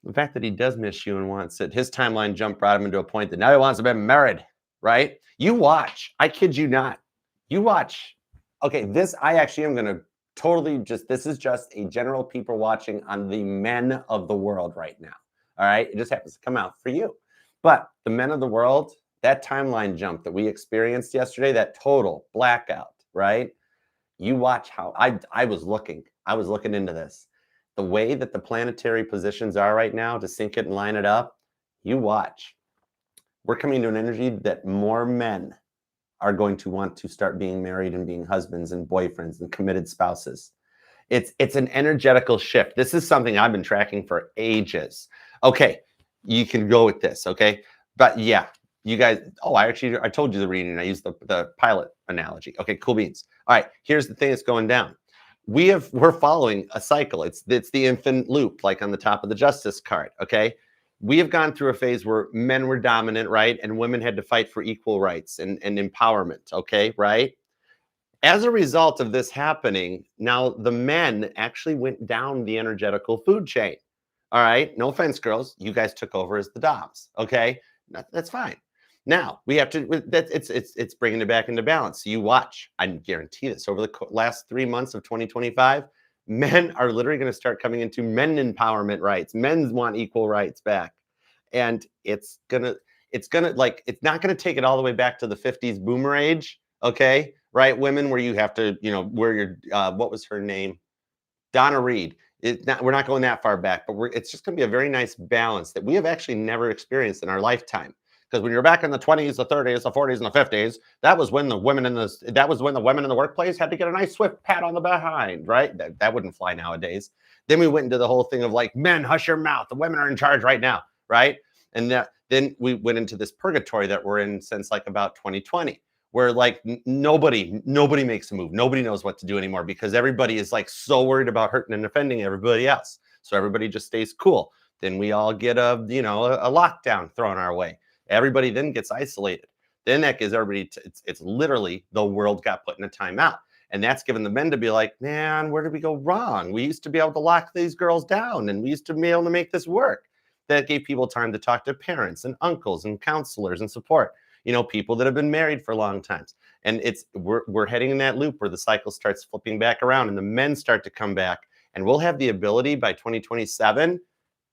The fact that he does miss you and wants it, his timeline jump brought him into a point that now he wants to be married, right? You watch. I kid you not. You watch. Okay, I actually am going to totally this is just a general people watching on the men of the world right now. All right. It just happens to come out for you. But the men of the world, that timeline jump that we experienced yesterday, that total blackout, right? You watch how I was looking into this. The way that the planetary positions are right now to sync it and line it up, you watch. We're coming to an energy that more men are going to want to start being married and being husbands and boyfriends and committed spouses. It's an energetical shift. This is something I've been tracking for ages. Okay, you can go with this, okay? But yeah, you guys, I told you the reading. I used the pilot analogy. Okay, cool beans. All right, here's the thing that's going down. We're following a cycle. It's the infinite loop, like on the top of the Justice card, okay? We have gone through a phase where men were dominant, right? And women had to fight for equal rights and empowerment, okay, right? As a result of this happening, now the men actually went down the energetical food chain, all right? No offense, girls. You guys took over as the doms, okay? That's fine. Now, we have to, it's bringing it back into balance. So you watch. I guarantee this. Over the last 3 months of 2025, men are literally going to start coming into men empowerment rights. Men want equal rights back. And it's not going to take it all the way back to the 50s boomer age, okay? Right? Women where you have to, wear your, what was her name? Donna Reed. we're not going that far back, but it's just going to be a very nice balance that we have actually never experienced in our lifetime. Because when you're back in the 20s, the 30s, the 40s, and the 50s, that was when the women in the workplace had to get a nice swift pat on the behind, right? That wouldn't fly nowadays. Then we went into the whole thing of like, men, hush your mouth. The women are in charge right now, right? And then we went into this purgatory that we're in since like about 2020, where like nobody makes a move. Nobody knows what to do anymore because everybody is like so worried about hurting and offending everybody else. So everybody just stays cool. Then we all get a lockdown thrown our way. Everybody then gets isolated. Then that gives everybody, it's literally the world got put in a timeout. And that's given the men to be like, man, where did we go wrong? We used to be able to lock these girls down and we used to be able to make this work. That gave people time to talk to parents and uncles and counselors and support, people that have been married for long times. And we're heading in that loop where the cycle starts flipping back around and the men start to come back. And we'll have the ability by 2027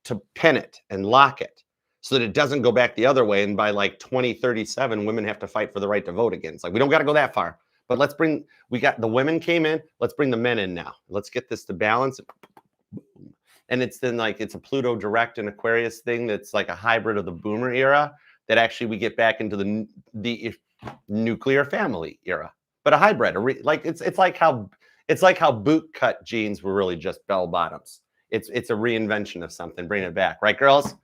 to pin it and lock it, so that it doesn't go back the other way. And by like 2037, women have to fight for the right to vote again. It's like, we don't got to go that far, but we got the women came in. Let's bring the men in now. Let's get this to balance. And it's then like, it's a Pluto direct and Aquarius thing. That's like a hybrid of the boomer era that actually we get back into the nuclear family era, but a hybrid, it's like how boot cut jeans were really just bell bottoms. It's a reinvention of something, bring it back. Right, girls?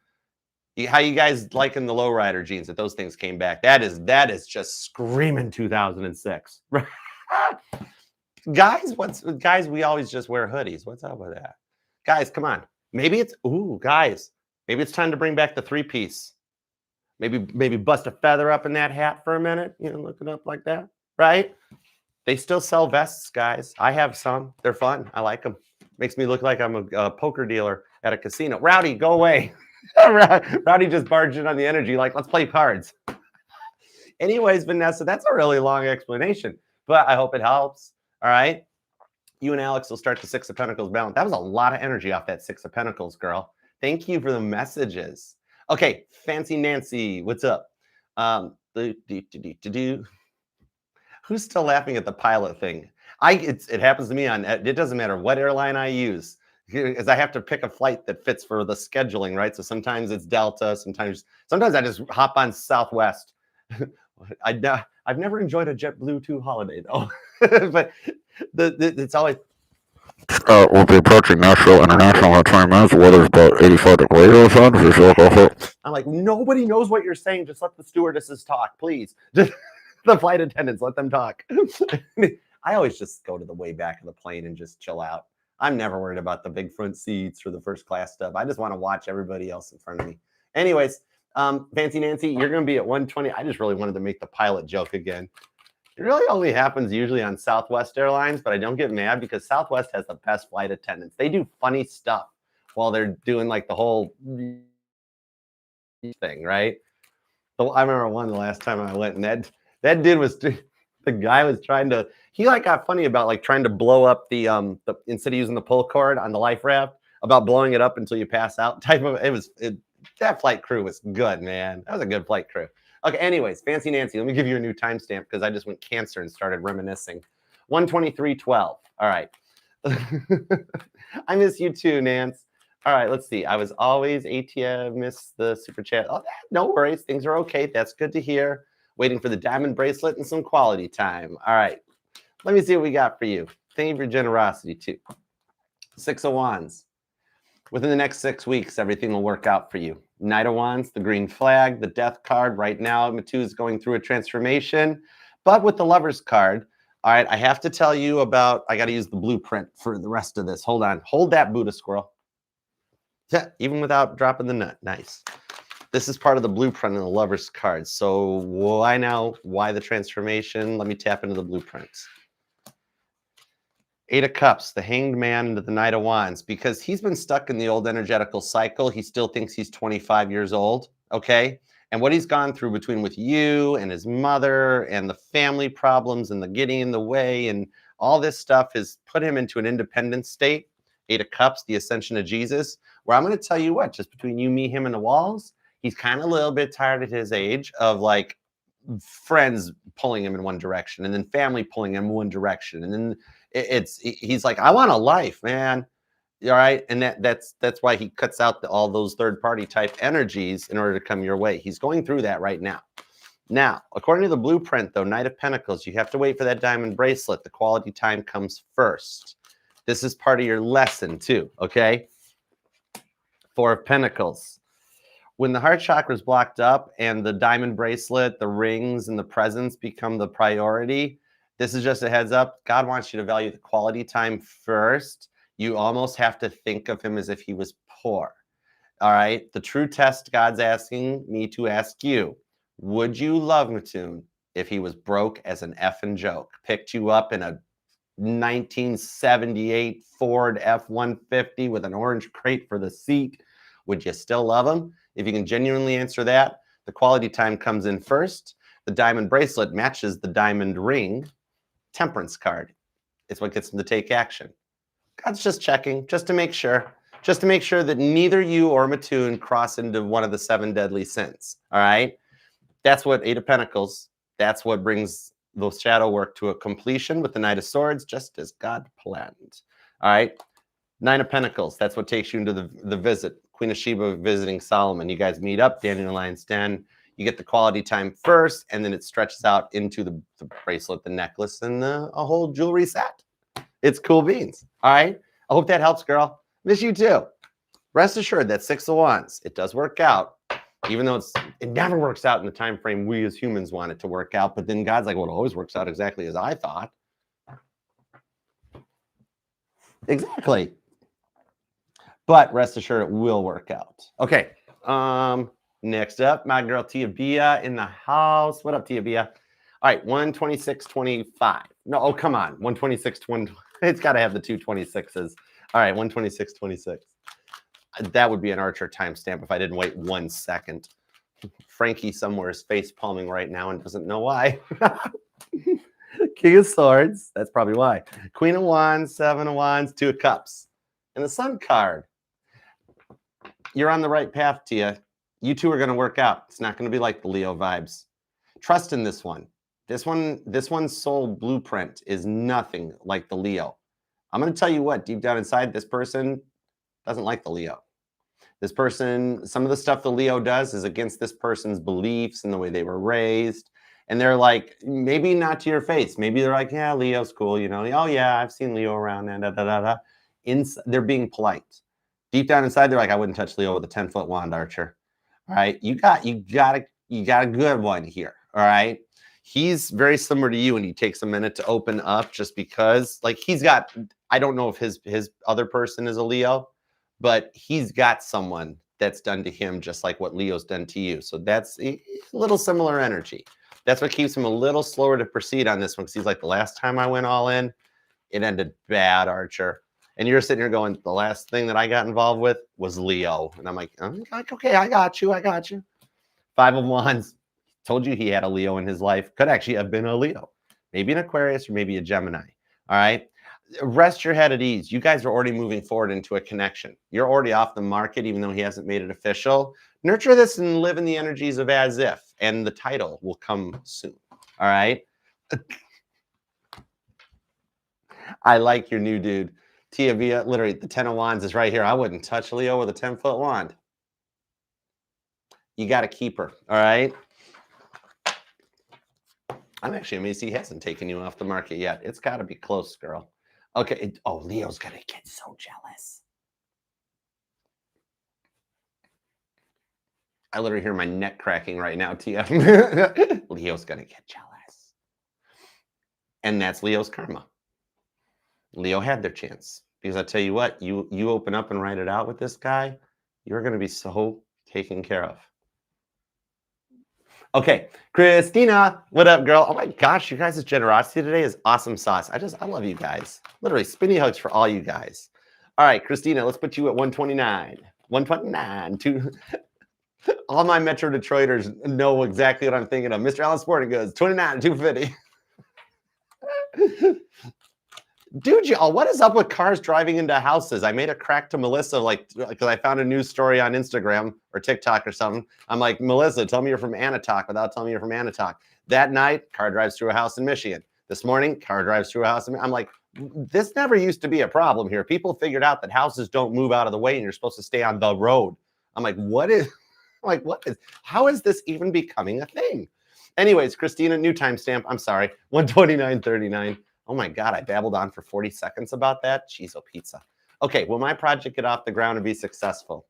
How you guys liking the lowrider jeans that those things came back? That is just screaming 2006. Guys, we always just wear hoodies. What's up with that? Guys, come on. Maybe it's time to bring back the three-piece. Maybe bust a feather up in that hat for a minute, look it up like that, right? They still sell vests, guys. I have some. They're fun. I like them. Makes me look like I'm a poker dealer at a casino. Rowdy, go away. Rowdy just barged in on the energy like, let's play cards. Anyways, Vanessa, that's a really long explanation, but I hope it helps. All right. You and Alex will start the Six of Pentacles balance. That was a lot of energy off that Six of Pentacles, girl. Thank you for the messages. Okay, Fancy Nancy, what's up? Who's still laughing at the pilot thing? It happens to me it doesn't matter what airline I use, because I have to pick a flight that fits for the scheduling, right? So sometimes it's Delta, sometimes I just hop on Southwest. I've never enjoyed a JetBlue 2 holiday though, but it's always. We'll be approaching Nashville International in 20 minutes. The weather's about 85 degrees outside. I'm like, nobody knows what you're saying. Just let the stewardesses talk, please. Just the flight attendants, let them talk. I always just go to the way back of the plane and just chill out. I'm never worried about the big front seats or the first class stuff. I just want to watch everybody else in front of me. Anyways, Fancy Nancy, you're going to be at 120. I just really wanted to make the pilot joke again. It really only happens usually on Southwest Airlines, but I don't get mad because Southwest has the best flight attendants. They do funny stuff while they're doing like the whole thing, right? So I remember the last time I went, and that dude was, the guy was he got funny about like trying to blow up the instead of using the pull cord on the life raft, about blowing it up until you pass out type of, that flight crew was good, man. That was a good flight crew. Okay, anyways, Fancy Nancy, let me give you a new timestamp because I just went Cancer and started reminiscing. 123:12. All right. I miss you too, Nance. All right, let's see. I was always ATM, miss the super chat. Oh, no worries. Things are okay. That's good to hear. Waiting for the diamond bracelet and some quality time. All right. Let me see what we got for you. Thank you for your generosity too. 6 of Wands. Within the next 6 weeks, everything will work out for you. Knight of Wands, the green flag, the death card. Right now, Matu is going through a transformation. But with the Lover's card, all right, I have to tell you about, I got to use the blueprint for the rest of this. Hold on. Hold that, Buddha squirrel. Yeah, even without dropping the nut. Nice. This is part of the blueprint in the Lover's card. So why now? Why the transformation? Let me tap into the blueprints. 8 of Cups, the Hanged Man into the Knight of Wands, because he's been stuck in the old energetical cycle. He still thinks he's 25 years old, okay? And what he's gone through between with you and his mother and the family problems and the getting in the way and all this stuff has put him into an independent state. 8 of Cups, the ascension of Jesus, where I'm going to tell you what, just between you, me, him, and the walls, he's kind of a little bit tired at his age of like friends pulling him in one direction and then family pulling him in one direction. And then he's like, I want a life, man. All right, and that's why he cuts out all those third-party type energies in order to come your way. He's going through that right now. Now, according to the blueprint, though, Knight of Pentacles, you have to wait for that diamond bracelet. The quality time comes first. This is part of your lesson, too, okay? Four of Pentacles. When the heart chakra is blocked up and the diamond bracelet, the rings, and the presents become the priority, this is just a heads up. God wants you to value the quality time first. You almost have to think of him as if he was poor, all right? The true test God's asking me to ask you, would you love Mattoon if he was broke as an effing joke? Picked you up in a 1978 Ford F-150 with an orange crate for the seat. Would you still love him? If you can genuinely answer that, the quality time comes in first. The diamond bracelet matches the diamond ring. Temperance card. It's what gets him to take action. God's just checking, just to make sure that neither you or Mattoon cross into one of the 7 deadly sins. All right. That's what Eight of Pentacles, that's what brings the shadow work to a completion with the Knight of Swords, just as God planned. All right. 9 of Pentacles, that's what takes you into the visit. Queen of Sheba visiting Solomon. You guys meet up, Daniel Lion's Den. You get the quality time first, and then it stretches out into the bracelet, the necklace, and a whole jewelry set. It's cool beans. All right. I hope that helps, girl. Miss you too. Rest assured that 6 of Wands, it does work out. Even though it never works out in the time frame we as humans want it to work out, but then God's like, well, it always works out exactly as I thought. Exactly. But rest assured it will work out. Okay. Next up, my girl Tia Bia in the house. What up, Tia Bia? All right, 126.25. No, oh, come on. 126.20. It's got to have the 226s. All right, 126.26. That would be an Archer timestamp if I didn't wait 1 second. Frankie somewhere is face palming right now and doesn't know why. King of Swords. That's probably why. Queen of Wands, 7 of Wands, 2 of Cups. And the Sun card. You're on the right path, Tia. You two are going to work out. It's not going to be like the Leo vibes. Trust in this one. This one's soul blueprint is nothing like the Leo. I'm going to tell you what, deep down inside, this person doesn't like the Leo. This person, some of the stuff the Leo does is against this person's beliefs and the way they were raised. And they're like, maybe not to your face. Maybe they're like, yeah, Leo's cool. You know, oh yeah, I've seen Leo around. And they're being polite. Deep down inside, they're like, I wouldn't touch Leo with a 10-foot wand, Archer. All right, you got a good one here. All right, he's very similar to you, and he takes a minute to open up just because, like, he's got. I don't know if his other person is a Leo, but he's got someone that's done to him just like what Leo's done to you. So that's a little similar energy. That's what keeps him a little slower to proceed on this one, because he's like, the last time I went all in, it ended bad, Archer. And you're sitting here going, the last thing that I got involved with was Leo. And I'm like, okay, I got you. 5 of Wands. Told you he had a Leo in his life. Could actually have been a Leo. Maybe an Aquarius or maybe a Gemini. All right. Rest your head at ease. You guys are already moving forward into a connection. You're already off the market, even though he hasn't made it official. Nurture this and live in the energies of as if. And the title will come soon. All right. I like your new dude. Tia Via, literally, the 10 of Wands is right here. I wouldn't touch Leo with a 10-foot wand. You got to keep her, all right? I'm actually amazed he hasn't taken you off the market yet. It's got to be close, girl. Okay. Oh, Leo's going to get so jealous. I literally hear my neck cracking right now, Tia. Leo's going to get jealous. And that's Leo's karma. Leo had their chance. Because I tell you what, you open up and write it out with this guy, you're going to be so taken care of. Okay, Christina, what up, girl? Oh my gosh, you guys' generosity today is awesome sauce. I love you guys. Literally, spinny hugs for all you guys. All right, Christina, let's put you at 129. 129. All my Metro Detroiters know exactly what I'm thinking of. Mr. Allen Sporting Goods, 29, 250. Dude, y'all, what is up with cars driving into houses? I made a crack to Melissa, like, because I found a news story on Instagram or TikTok or something. I'm like, Melissa, tell me you're from Anatok without telling me you're from Anatok. That night, car drives through a house in Michigan. This morning, car drives through a house. I'm like, this never used to be a problem here. People figured out that houses don't move out of the way and you're supposed to stay on the road. I'm like, how is this even becoming a thing? Anyways, Christina, new timestamp. I'm sorry, 129:39. Oh my God, I babbled on for 40 seconds about that. Cheezo pizza. Okay, will my project get off the ground and be successful?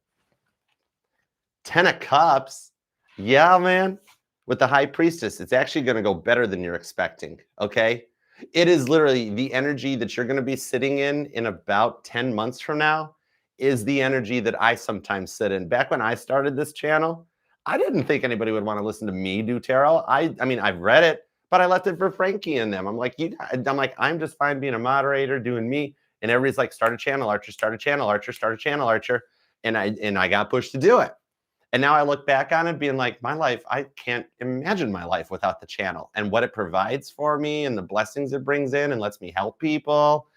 10 of Cups. Yeah, man. With the High Priestess, it's actually going to go better than you're expecting, okay? It is literally the energy that you're going to be sitting in about 10 months from now is the energy that I sometimes sit in. Back when I started this channel, I didn't think anybody would want to listen to me do tarot. I mean, I've read it, but I left it for Frankie and them. I'm like, I'm just fine being a moderator, doing me. And everybody's like, start a channel, Archer, start a channel, Archer, start a channel, Archer. And I got pushed to do it. And now I look back on it being like, my life, I can't imagine my life without the channel and what it provides for me and the blessings it brings in and lets me help people.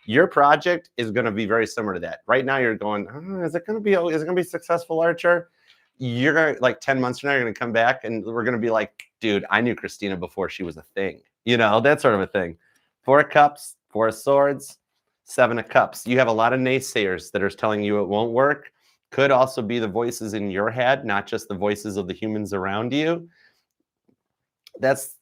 Your project is going to be very similar to that. Right now you're going, is it going to be successful, Archer? You're going to, like 10 months from now, you're going to come back and we're going to be like, dude, I knew Christina before she was a thing. You know, that sort of a thing. 4 of Cups, 4 of Swords, 7 of Cups. You have a lot of naysayers that are telling you it won't work. Could also be the voices in your head, not just the voices of the humans around you. That's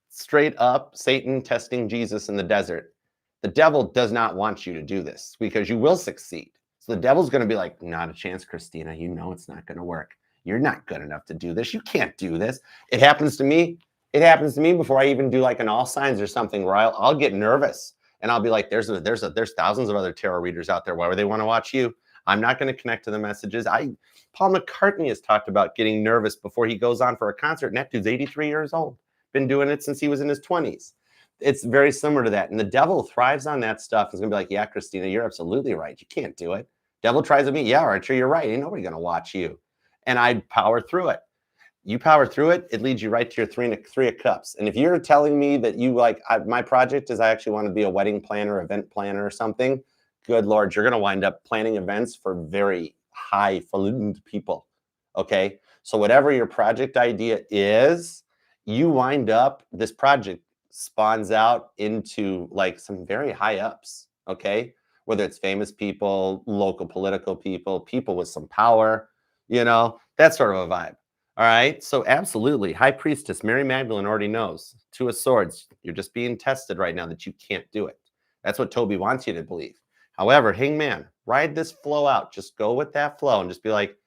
straight up Satan testing Jesus in the desert. The devil does not want you to do this because you will succeed. So the devil's going to be like, not a chance, Christina. You know it's not going to work. You're not good enough to do this. You can't do this. It happens to me. It happens to me before I even do like an all signs or something where I'll get nervous and I'll be like, there's thousands of other tarot readers out there. Why would they want to watch you? I'm not going to connect to the messages. Paul McCartney has talked about getting nervous before he goes on for a concert. And that dude's 83 years old. Been doing it since he was in his 20s. It's very similar to that. And the devil thrives on that stuff. He's going to be like, yeah, Christina, you're absolutely right. You can't do it. Devil tries with me. Yeah, Archer, you're right. Ain't nobody going to watch you. And I power through it. You power through it. It leads you right to your three of Cups. And if you're telling me that you my project is I actually want to be a wedding planner, event planner or something, good Lord, you're going to wind up planning events for very highfalutin people, okay? So whatever your project idea is, you wind up, this project spawns out into like some very high ups, okay? Whether it's famous people, local political people, people with some power, you know, that sort of a vibe, all right? So absolutely, High Priestess, Mary Magdalene already knows. 2 of Swords, you're just being tested right now that you can't do it. That's what Toby wants you to believe. However, Hangman, ride this flow out. Just go with that flow and just be like,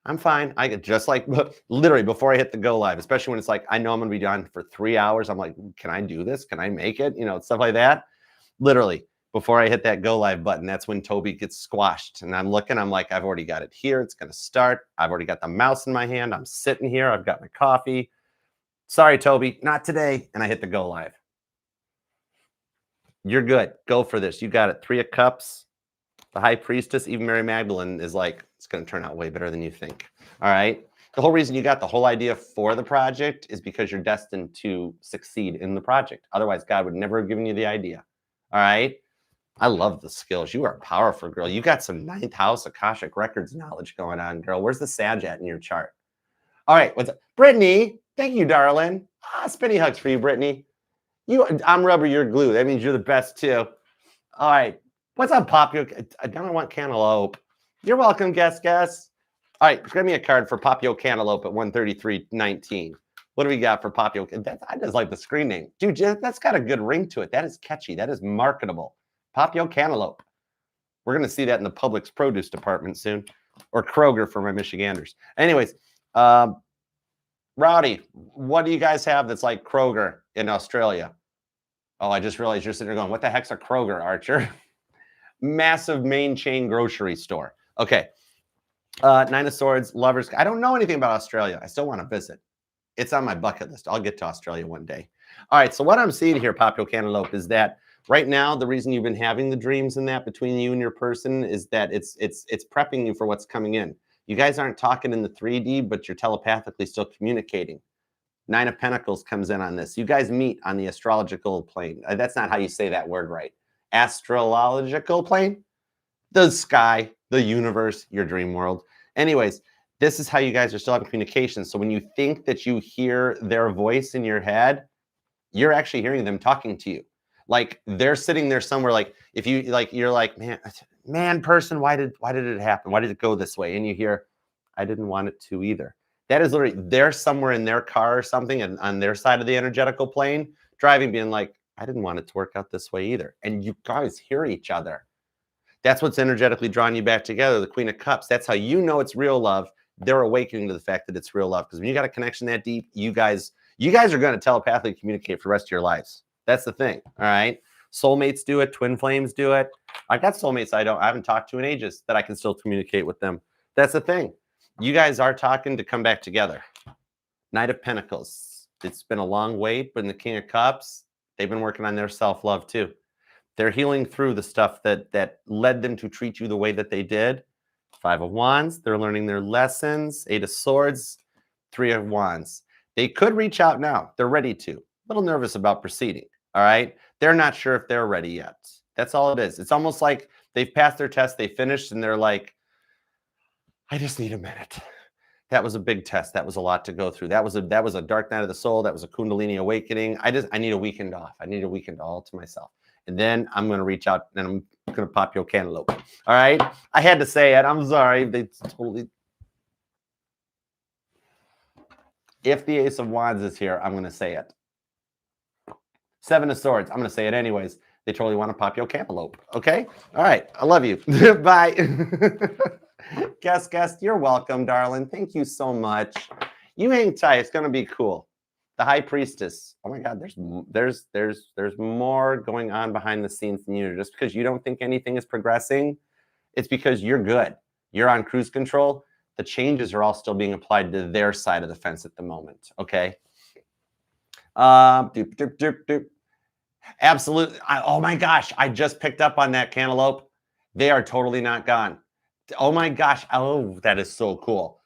I'm fine. I get just like literally before I hit the go live, especially when it's like, I know I'm going to be on for 3 hours. I'm like, can I do this? Can I make it? You know, stuff like that. Literally before I hit that go live button, that's when Toby gets squashed. And I'm looking, I'm like, I've already got it here. It's going to start. I've already got the mouse in my hand. I'm sitting here. I've got my coffee. Sorry, Toby, not today. And I hit the go live. You're good. Go for this. You got it. 3 of Cups, the High Priestess, even Mary Magdalene is like, it's going to turn out way better than you think. All right. The whole reason you got the whole idea for the project is because you're destined to succeed in the project. Otherwise, God would never have given you the idea. All right. I love the skills. You are a powerful girl. You got some 9th house Akashic Records knowledge going on, girl. Where's the Sag at in your chart? All right. What's up? Brittany. Thank you, darling. Spinny hugs for you, Brittany. I'm rubber, you're glue. That means you're the best too. All right. What's up, Popio? I don't want Cantaloupe. You're welcome, guest. All right, grab me a card for Popio Cantaloupe at 133.19. What do we got for Popio? I just like the screen name. Dude, that's got a good ring to it. That is catchy. That is marketable. Popio Cantaloupe. We're going to see that in the Publix produce department soon. Or Kroger for my Michiganders. Anyways, Rowdy, what do you guys have that's like Kroger in Australia? Oh, I just realized you're sitting there going, what the heck's a Kroger, Archer? Massive main chain grocery store. Okay. 9 of Swords, Lovers. I don't know anything about Australia. I still want to visit. It's on my bucket list. I'll get to Australia one day. All right. So what I'm seeing here, Popio Cantaloupe, is that right now, the reason you've been having the dreams in that between you and your person is that it's prepping you for what's coming in. You guys aren't talking in the 3D, but you're telepathically still communicating. 9 of Pentacles comes in on this. You guys meet on the astrological plane. That's not how you say that word right. Astrological plane? The sky, the universe, your dream world. Anyways, this is how you guys are still having communication. So when you think that you hear their voice in your head, you're actually hearing them talking to you. Like they're sitting there somewhere. Like if you like, you're like, man, person, why did it happen? Why did it go this way? And you hear, I didn't want it to either. That is literally they're somewhere in their car or something, and on their side of the energetical plane, driving, being like, I didn't want it to work out this way either. And you guys hear each other. That's what's energetically drawing you back together. The Queen of Cups. That's how you know it's real love. They're awakening to the fact that it's real love. Because when you got a connection that deep, you guys are going to telepathically communicate for the rest of your lives. That's the thing. All right. Soulmates do it. Twin flames do it. I've got soulmates I haven't talked to in ages that I can still communicate with them. That's the thing. You guys are talking to come back together. Knight of Pentacles. It's been a long wait, but in the King of Cups, they've been working on their self-love too. They're healing through the stuff that led them to treat you the way that they did. 5 of Wands. They're learning their lessons. 8 of Swords. 3 of Wands. They could reach out now. They're ready to. A little nervous about proceeding. All right. They're not sure if they're ready yet. That's all it is. It's almost like they've passed their test. They finished and they're like, I just need a minute. That was a big test. That was a lot to go through. That was a dark night of the soul. That was a Kundalini awakening. I need a weekend off. I need a weekend all to myself. And then I'm going to reach out and I'm going to pop your cantaloupe. All right. I had to say it. I'm sorry. They totally. If the Ace of Wands is here, I'm going to say it. 7 of Swords. I'm going to say it anyways. They totally want to pop your cantaloupe. Okay. All right. I love you. Bye. Guest, you're welcome, darling. Thank you so much. You hang tight. It's going to be cool. The High Priestess. Oh my God, there's more going on behind the scenes than you. Just because you don't think anything is progressing, it's because you're good. You're on cruise control. The changes are all still being applied to their side of the fence at the moment. Okay. Absolutely. Oh my gosh, I just picked up on that cantaloupe. They are totally not gone. Oh my gosh. Oh, that is so cool.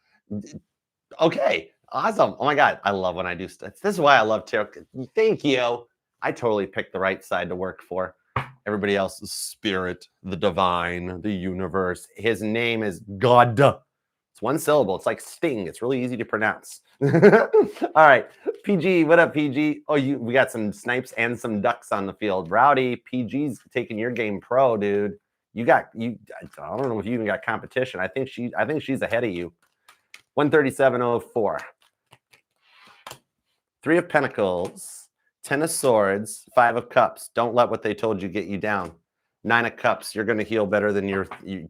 Okay. Awesome. Oh my God. I love when I do stuff. This is why I love tarot. Thank you. I totally picked the right side to work for. Everybody else is spirit, the divine, the universe. His name is God. It's one syllable. It's like Sting. It's really easy to pronounce. All right. PG, what up, PG? Oh, we got some snipes and some ducks on the field. Rowdy, PG's taking your game pro, dude. I don't know if you even got competition. I think she's ahead of you. 137.04. 3 of Pentacles, 10 of Swords, 5 of Cups. Don't let what they told you get you down. 9 of Cups. You're going to heal better than you're going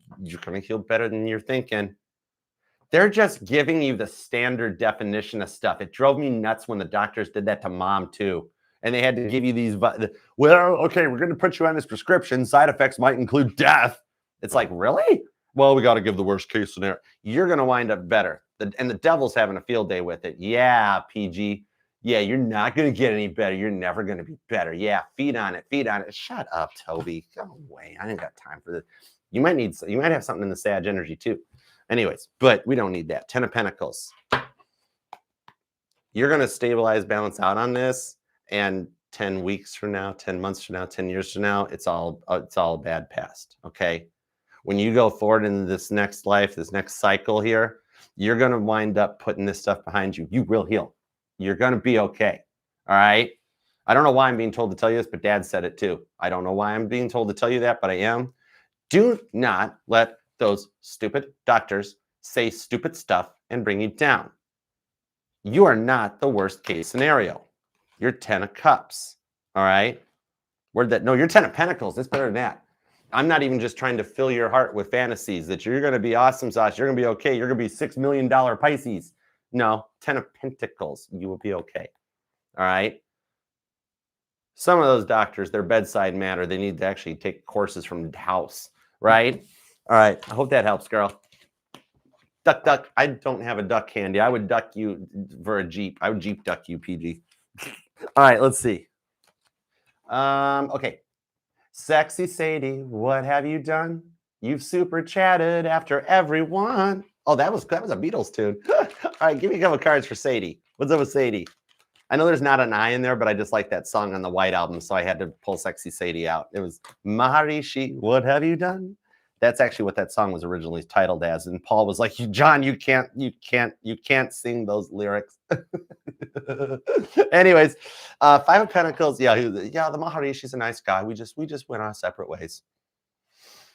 to heal better than you're thinking. They're just giving you the standard definition of stuff. It drove me nuts when the doctors did that to Mom too. And they had to give you these, well, okay, we're going to put you on this prescription. Side effects might include death. It's like, really? Well, we got to give the worst case scenario. You're going to wind up better. And the devil's having a field day with it. Yeah, PG. Yeah, you're not going to get any better. You're never going to be better. Yeah, feed on it. Feed on it. Shut up, Toby. Go away. I ain't got time for this. You might have something in the Sag energy too. Anyways, but we don't need that. 10 of Pentacles. You're going to stabilize, balance out on this. And 10 weeks from now, 10 months from now, 10 years from now, it's all bad past. Okay. When you go forward in this next life, this next cycle here, you're going to wind up putting this stuff behind you. You will heal. You're going to be okay. All right. I don't know why I'm being told to tell you this, but Dad said it too. I don't know why I'm being told to tell you that, but I am. Do not let those stupid doctors say stupid stuff and bring you down. You are not the worst case scenario. You're 10 of Cups. All right. No, you're 10 of Pentacles. It's better than that. I'm not even just trying to fill your heart with fantasies that you're going to be awesome, Sasha. You're going to be okay. You're going to be $6 million Pisces. No, 10 of Pentacles. You will be okay. All right. Some of those doctors, their bedside manner, they need to actually take courses from the house. Right. All right. I hope that helps, girl. Duck. I don't have a duck handy. I would duck you for a Jeep. I would Jeep duck you, PG. All right. Let's see. Okay. Sexy Sadie, what have you done? You've super chatted after everyone. Oh, that was a Beatles tune. All right, give me a couple cards for Sadie. What's up with Sadie? I know there's not an I in there, but I just like that song on the White Album, so I had to pull Sexy Sadie out. It was Maharishi, what have you done? That's actually what that song was originally titled as. And Paul was like, John, you can't sing those lyrics. Anyways, Five of Pentacles. Yeah, the Maharishi's a nice guy. We just went our separate ways.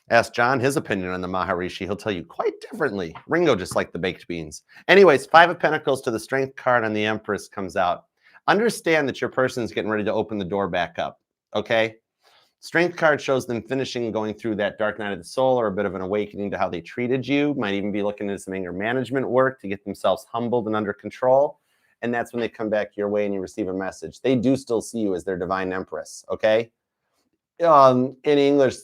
Ask John his opinion on the Maharishi. He'll tell you quite differently. Ringo just liked the baked beans. Anyways, Five of Pentacles to the Strength card on the Empress comes out. Understand that your person's getting ready to open the door back up, okay? Strength card shows them finishing going through that dark night of the soul or a bit of an awakening to how they treated you. Might even be looking into some anger management work to get themselves humbled and under control. And that's when they come back your way and you receive a message. They do still see you as their divine empress, okay? In English,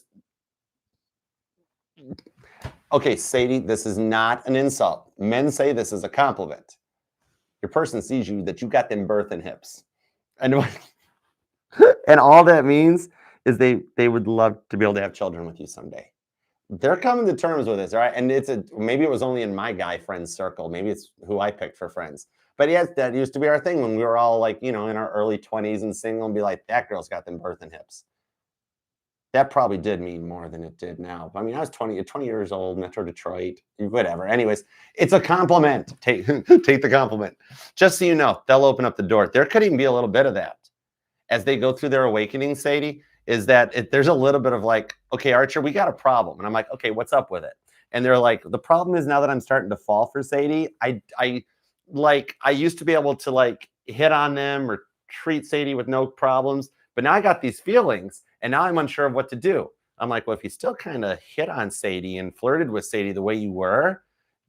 okay, Sadie, this is not an insult. Men say this is a compliment. Your person sees you that you got them birthing hips. And all that means is they would love to be able to have children with you someday. They're coming to terms with this, all right? And maybe it was only in my guy friends circle. Maybe it's who I picked for friends. But yes, that used to be our thing when we were all like, in our early 20s and single and be like, that girl's got them birthing hips. That probably did mean more than it did now. I mean, I was 20 years old, Metro Detroit, whatever. Anyways, it's a compliment. Take the compliment. Just so you know, they'll open up the door. There could even be a little bit of that as they go through their awakening, Sadie, is that there's a little bit of like, okay, Archer, we got a problem. And I'm like, okay, what's up with it? And they're like, the problem is now that I'm starting to fall for Sadie, I used to be able to like hit on them or treat Sadie with no problems. But now I got these feelings and now I'm unsure of what to do. I'm like, well, if you still kind of hit on Sadie and flirted with Sadie the way you were,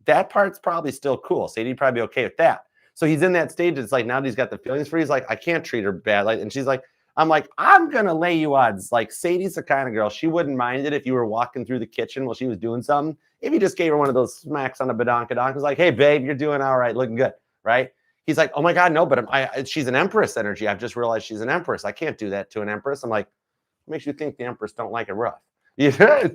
that part's probably still cool. Sadie'd probably be okay with that. So he's in that stage. It's like, now that he's got the feelings for, he's like, I can't treat her bad. Like, and she's like, I'm like, I'm going to lay you odds. Like, Sadie's the kind of girl, she wouldn't mind it if you were walking through the kitchen while she was doing something. If you just gave her one of those smacks on the badonkadonk, was like, hey, babe, you're doing all right, looking good, right? He's like, oh my God, no, but she's an empress energy. I've just realized she's an empress. I can't do that to an empress. I'm like, what makes you think the empress don't like it rough? Yeah.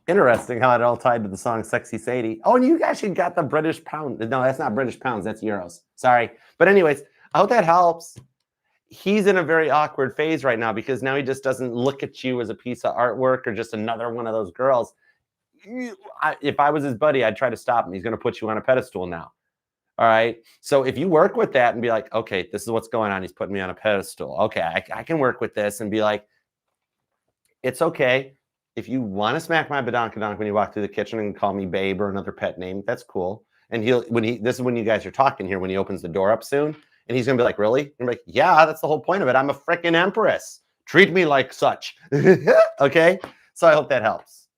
Interesting how it all tied to the song Sexy Sadie. Oh, and you actually got the British pound. No, that's not British pounds. That's euros. Sorry. But anyways, I hope that helps. He's in a very awkward phase right now because now he just doesn't look at you as a piece of artwork or just another one of those girls. If I was his buddy, I'd try to stop him. He's going to put you on a pedestal now. All right. So if you work with that and be like, okay, this is what's going on. He's putting me on a pedestal. Okay, I can work with this and be like, it's okay. If you want to smack my badonkadonk when you walk through the kitchen and call me babe or another pet name, that's cool. And this is when you guys are talking here, when he opens the door up soon, and he's gonna be like, really? And I'm like, yeah, that's the whole point of it. I'm a freaking empress. Treat me like such. Okay. So I hope that helps.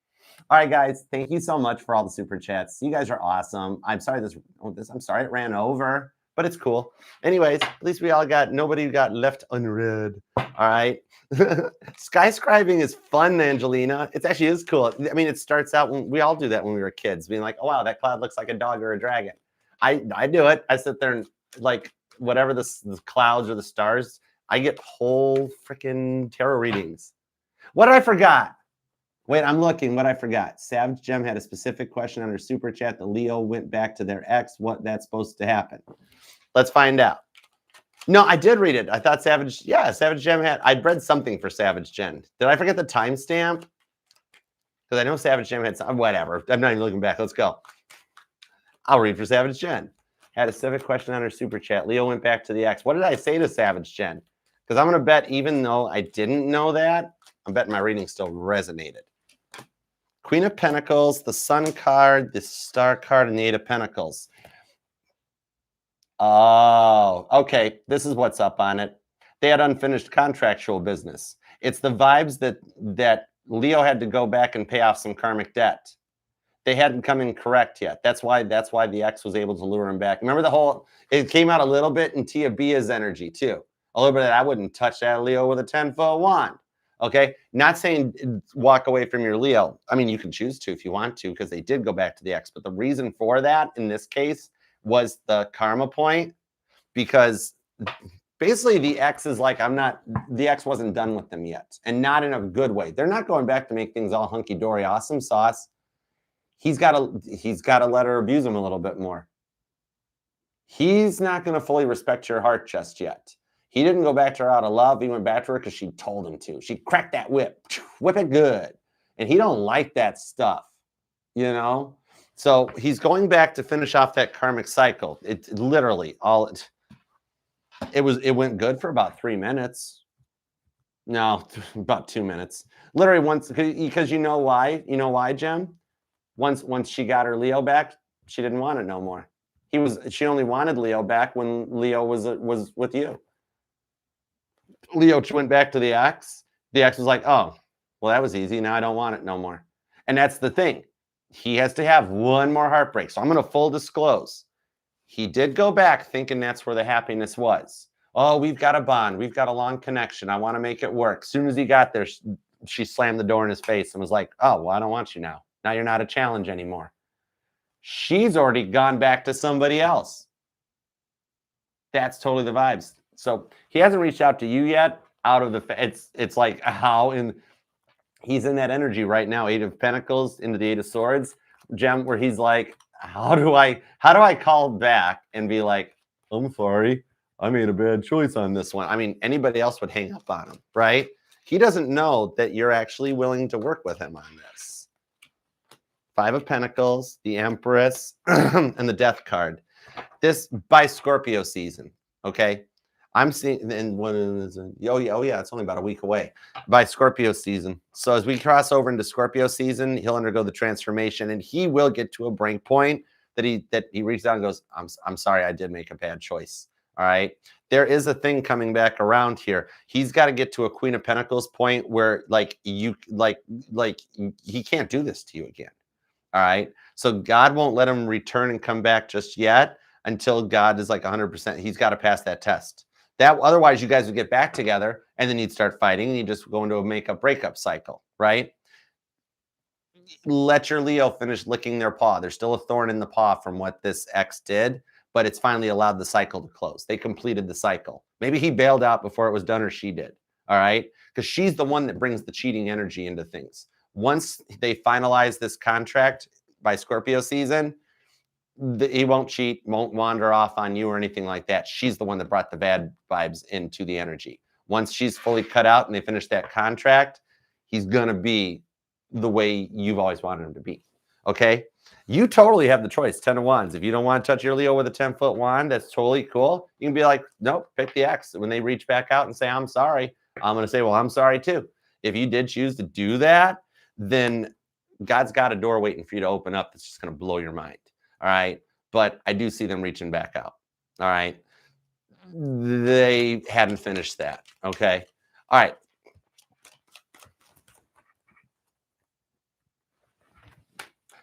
All right, guys. Thank you so much for all the super chats. You guys are awesome. I'm sorry I'm sorry it ran over, but it's cool. Anyways, at least nobody got left unread. All right. Skyscribing is fun, Angelina. It actually is cool. I mean, it starts out when we all do that when we were kids, being like, oh wow, that cloud looks like a dog or a dragon. I do it. I sit there and like whatever the clouds or the stars, I get whole freaking tarot readings. What I forgot? Wait, I'm looking. What I forgot. Savage Gem had a specific question on her super chat. The Leo went back to their ex. What that's supposed to happen? Let's find out. No, I did read it. I thought Savage Gem I'd read something for Savage Gem. Did I forget the timestamp? Because I know Savage Gem had some, whatever. I'm not even looking back. Let's go. I'll read for Savage Gem. Had a civic question on her super chat. Leo went back to the ex. What did I say to Savage Gem? Because I'm going to bet, even though I didn't know that, I'm betting my reading still resonated. Queen of Pentacles, the Sun card, the Star card, and the Eight of Pentacles. Oh, okay. This is what's up on it. They had unfinished contractual business. It's the vibes that Leo had to go back and pay off some karmic debt. They hadn't come in correct yet. That's why the ex was able to lure him back. Remember it came out a little bit in Tia Bia's energy too. A little bit of that. I wouldn't touch that Leo with a 10-foot wand. Okay. Not saying walk away from your Leo. I mean, you can choose to if you want to, because they did go back to the ex. But the reason for that in this case was the karma point, because basically the ex is like, the ex wasn't done with them yet, and not in a good way. They're not going back to make things all hunky-dory awesome sauce. He's got to let her abuse him a little bit more. He's not going to fully respect your heart just yet. He didn't go back to her out of love. He went back to her because she told him to. She cracked that whip. Whip it good. And he don't like that stuff, you know? So he's going back to finish off that karmic cycle. It literally all it went good for about 3 minutes. No, about 2 minutes. Literally once, because you know why? You know why, Jem? Once she got her Leo back, she didn't want it no more. She only wanted Leo back when Leo was with you. Leo went back to the ex. The ex was like, oh, well, that was easy. Now I don't want it no more. And that's the thing. He has to have one more heartbreak. So I'm going to full disclose. He did go back thinking that's where the happiness was. Oh, we've got a bond. We've got a long connection. I want to make it work. As soon as he got there, she slammed the door in his face and was like, oh, well, I don't want you now. Now you're not a challenge anymore. She's already gone back to somebody else. That's totally the vibes. So he hasn't reached out to you yet. Out of the, it's like how he's in that energy right now. 8 of Pentacles into the 8 of Swords, Jem, where he's like, how do I call back and be like, I'm sorry, I made a bad choice on this one. I mean, anybody else would hang up on him, right? He doesn't know that you're actually willing to work with him on this. 5 of Pentacles, the Empress, and the Death card. This by Scorpio season, okay? I'm seeing, and what is it? Oh yeah, it's only about a week away by Scorpio season. So as we cross over into Scorpio season, he'll undergo the transformation, and he will get to a break point that he reaches out and goes, I'm sorry, I did make a bad choice. All right. There is a thing coming back around here. He's got to get to a Queen of Pentacles point where he can't do this to you again. All right. So God won't let him return and come back just yet until God is like 100%. He's got to pass that test. That otherwise you guys would get back together and then you'd start fighting and you just go into a makeup breakup cycle, right? Let your Leo finish licking their paw. There's still a thorn in the paw from what this ex did, but it's finally allowed the cycle to close. They completed the cycle. Maybe he bailed out before it was done or she did. All right. Because she's the one that brings the cheating energy into things. Once they finalize this contract by Scorpio season, he won't cheat, won't wander off on you or anything like that. She's the one that brought the bad vibes into the energy. Once she's fully cut out and they finish that contract, he's going to be the way you've always wanted him to be. Okay? You totally have the choice, 10 of Wands. If you don't want to touch your Leo with a 10-foot wand, that's totally cool. You can be like, nope, pick the X. When they reach back out and say, I'm sorry, I'm going to say, well, I'm sorry too. If you did choose to do that, then God's got a door waiting for you to open up that's just going to blow your mind. All right. But I do see them reaching back out. All right. They hadn't finished that. Okay. All right.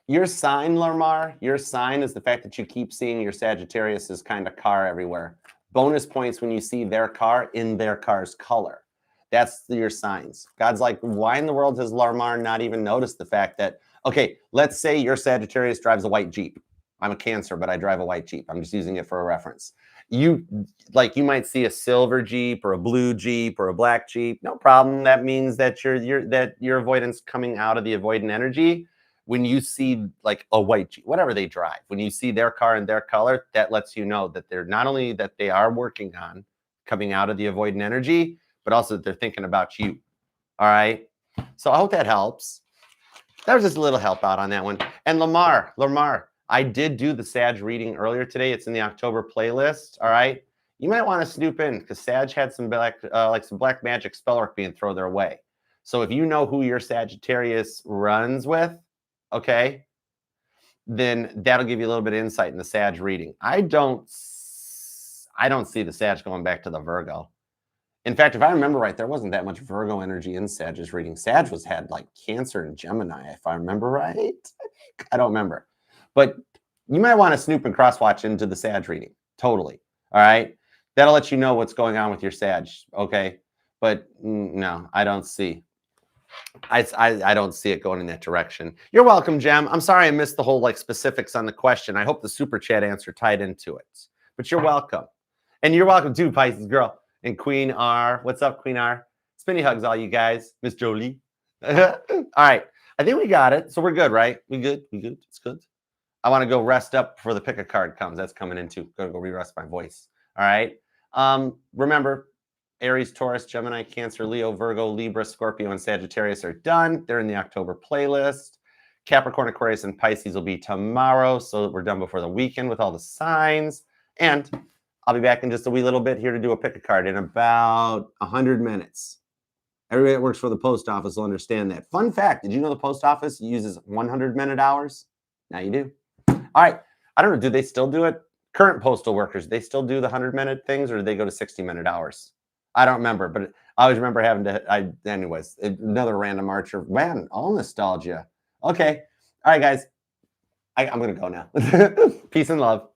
Your sign, Lamar, your sign is the fact that you keep seeing your Sagittarius's kind of car everywhere. Bonus points when you see their car in their car's color. That's your signs. God's like, why in the world has Lamar not even noticed the fact that, okay, let's say your Sagittarius drives a white Jeep. I'm a Cancer, but I drive a white Jeep. I'm just using it for a reference. You might see a silver Jeep or a blue Jeep or a black Jeep. No problem. That means that your avoidance coming out of the avoidant energy. When you see like a white Jeep, whatever they drive, when you see their car in their color, that lets you know that they're not only that they are working on coming out of the avoidant energy, but also that they're thinking about you. All right. So I hope that helps. That was just a little help out on that one. And Lamar, I did do the Sag reading earlier today. It's in the October playlist. All right. You might want to snoop in because Sag had some black magic spell work being thrown their way. So if you know who your Sagittarius runs with, okay, then that'll give you a little bit of insight in the Sag reading. I don't see the Sag going back to the Virgo. In fact, if I remember right, there wasn't that much Virgo energy in Sag's reading. Sag had like Cancer and Gemini, if I remember right. I don't remember. But you might want to snoop and cross-watch into the Sag reading. Totally. All right? That'll let you know what's going on with your Sag, okay? But no, I don't see. I don't see it going in that direction. You're welcome, Jem. I'm sorry I missed the whole like specifics on the question. I hope the super chat answer tied into it. But you're welcome. And you're welcome too, Pisces girl. And Queen R. What's up, Queen R? Spinny hugs, all you guys. Miss Jolie. All right. I think we got it. So we're good, right? We good? We good? It's good. I want to go rest up before the pick a card comes. That's coming in too. Gotta go re-rest my voice. All right. Remember, Aries, Taurus, Gemini, Cancer, Leo, Virgo, Libra, Scorpio, and Sagittarius are done. They're in the October playlist. Capricorn, Aquarius, and Pisces will be tomorrow, so we're done before the weekend with all the signs. And I'll be back in just a wee little bit here to do a pick a card in about 100 minutes. Everybody that works for the post office will understand that. Fun fact, did you know the post office uses 100-minute hours? Now you do. All right. I don't know. Do they still do it? Current postal workers, they still do the 100-minute things, or do they go to 60-minute hours? I don't remember, but I always remember having to, anyways, another random archer. Man, all nostalgia. Okay. All right, guys. I'm going to go now. Peace and love.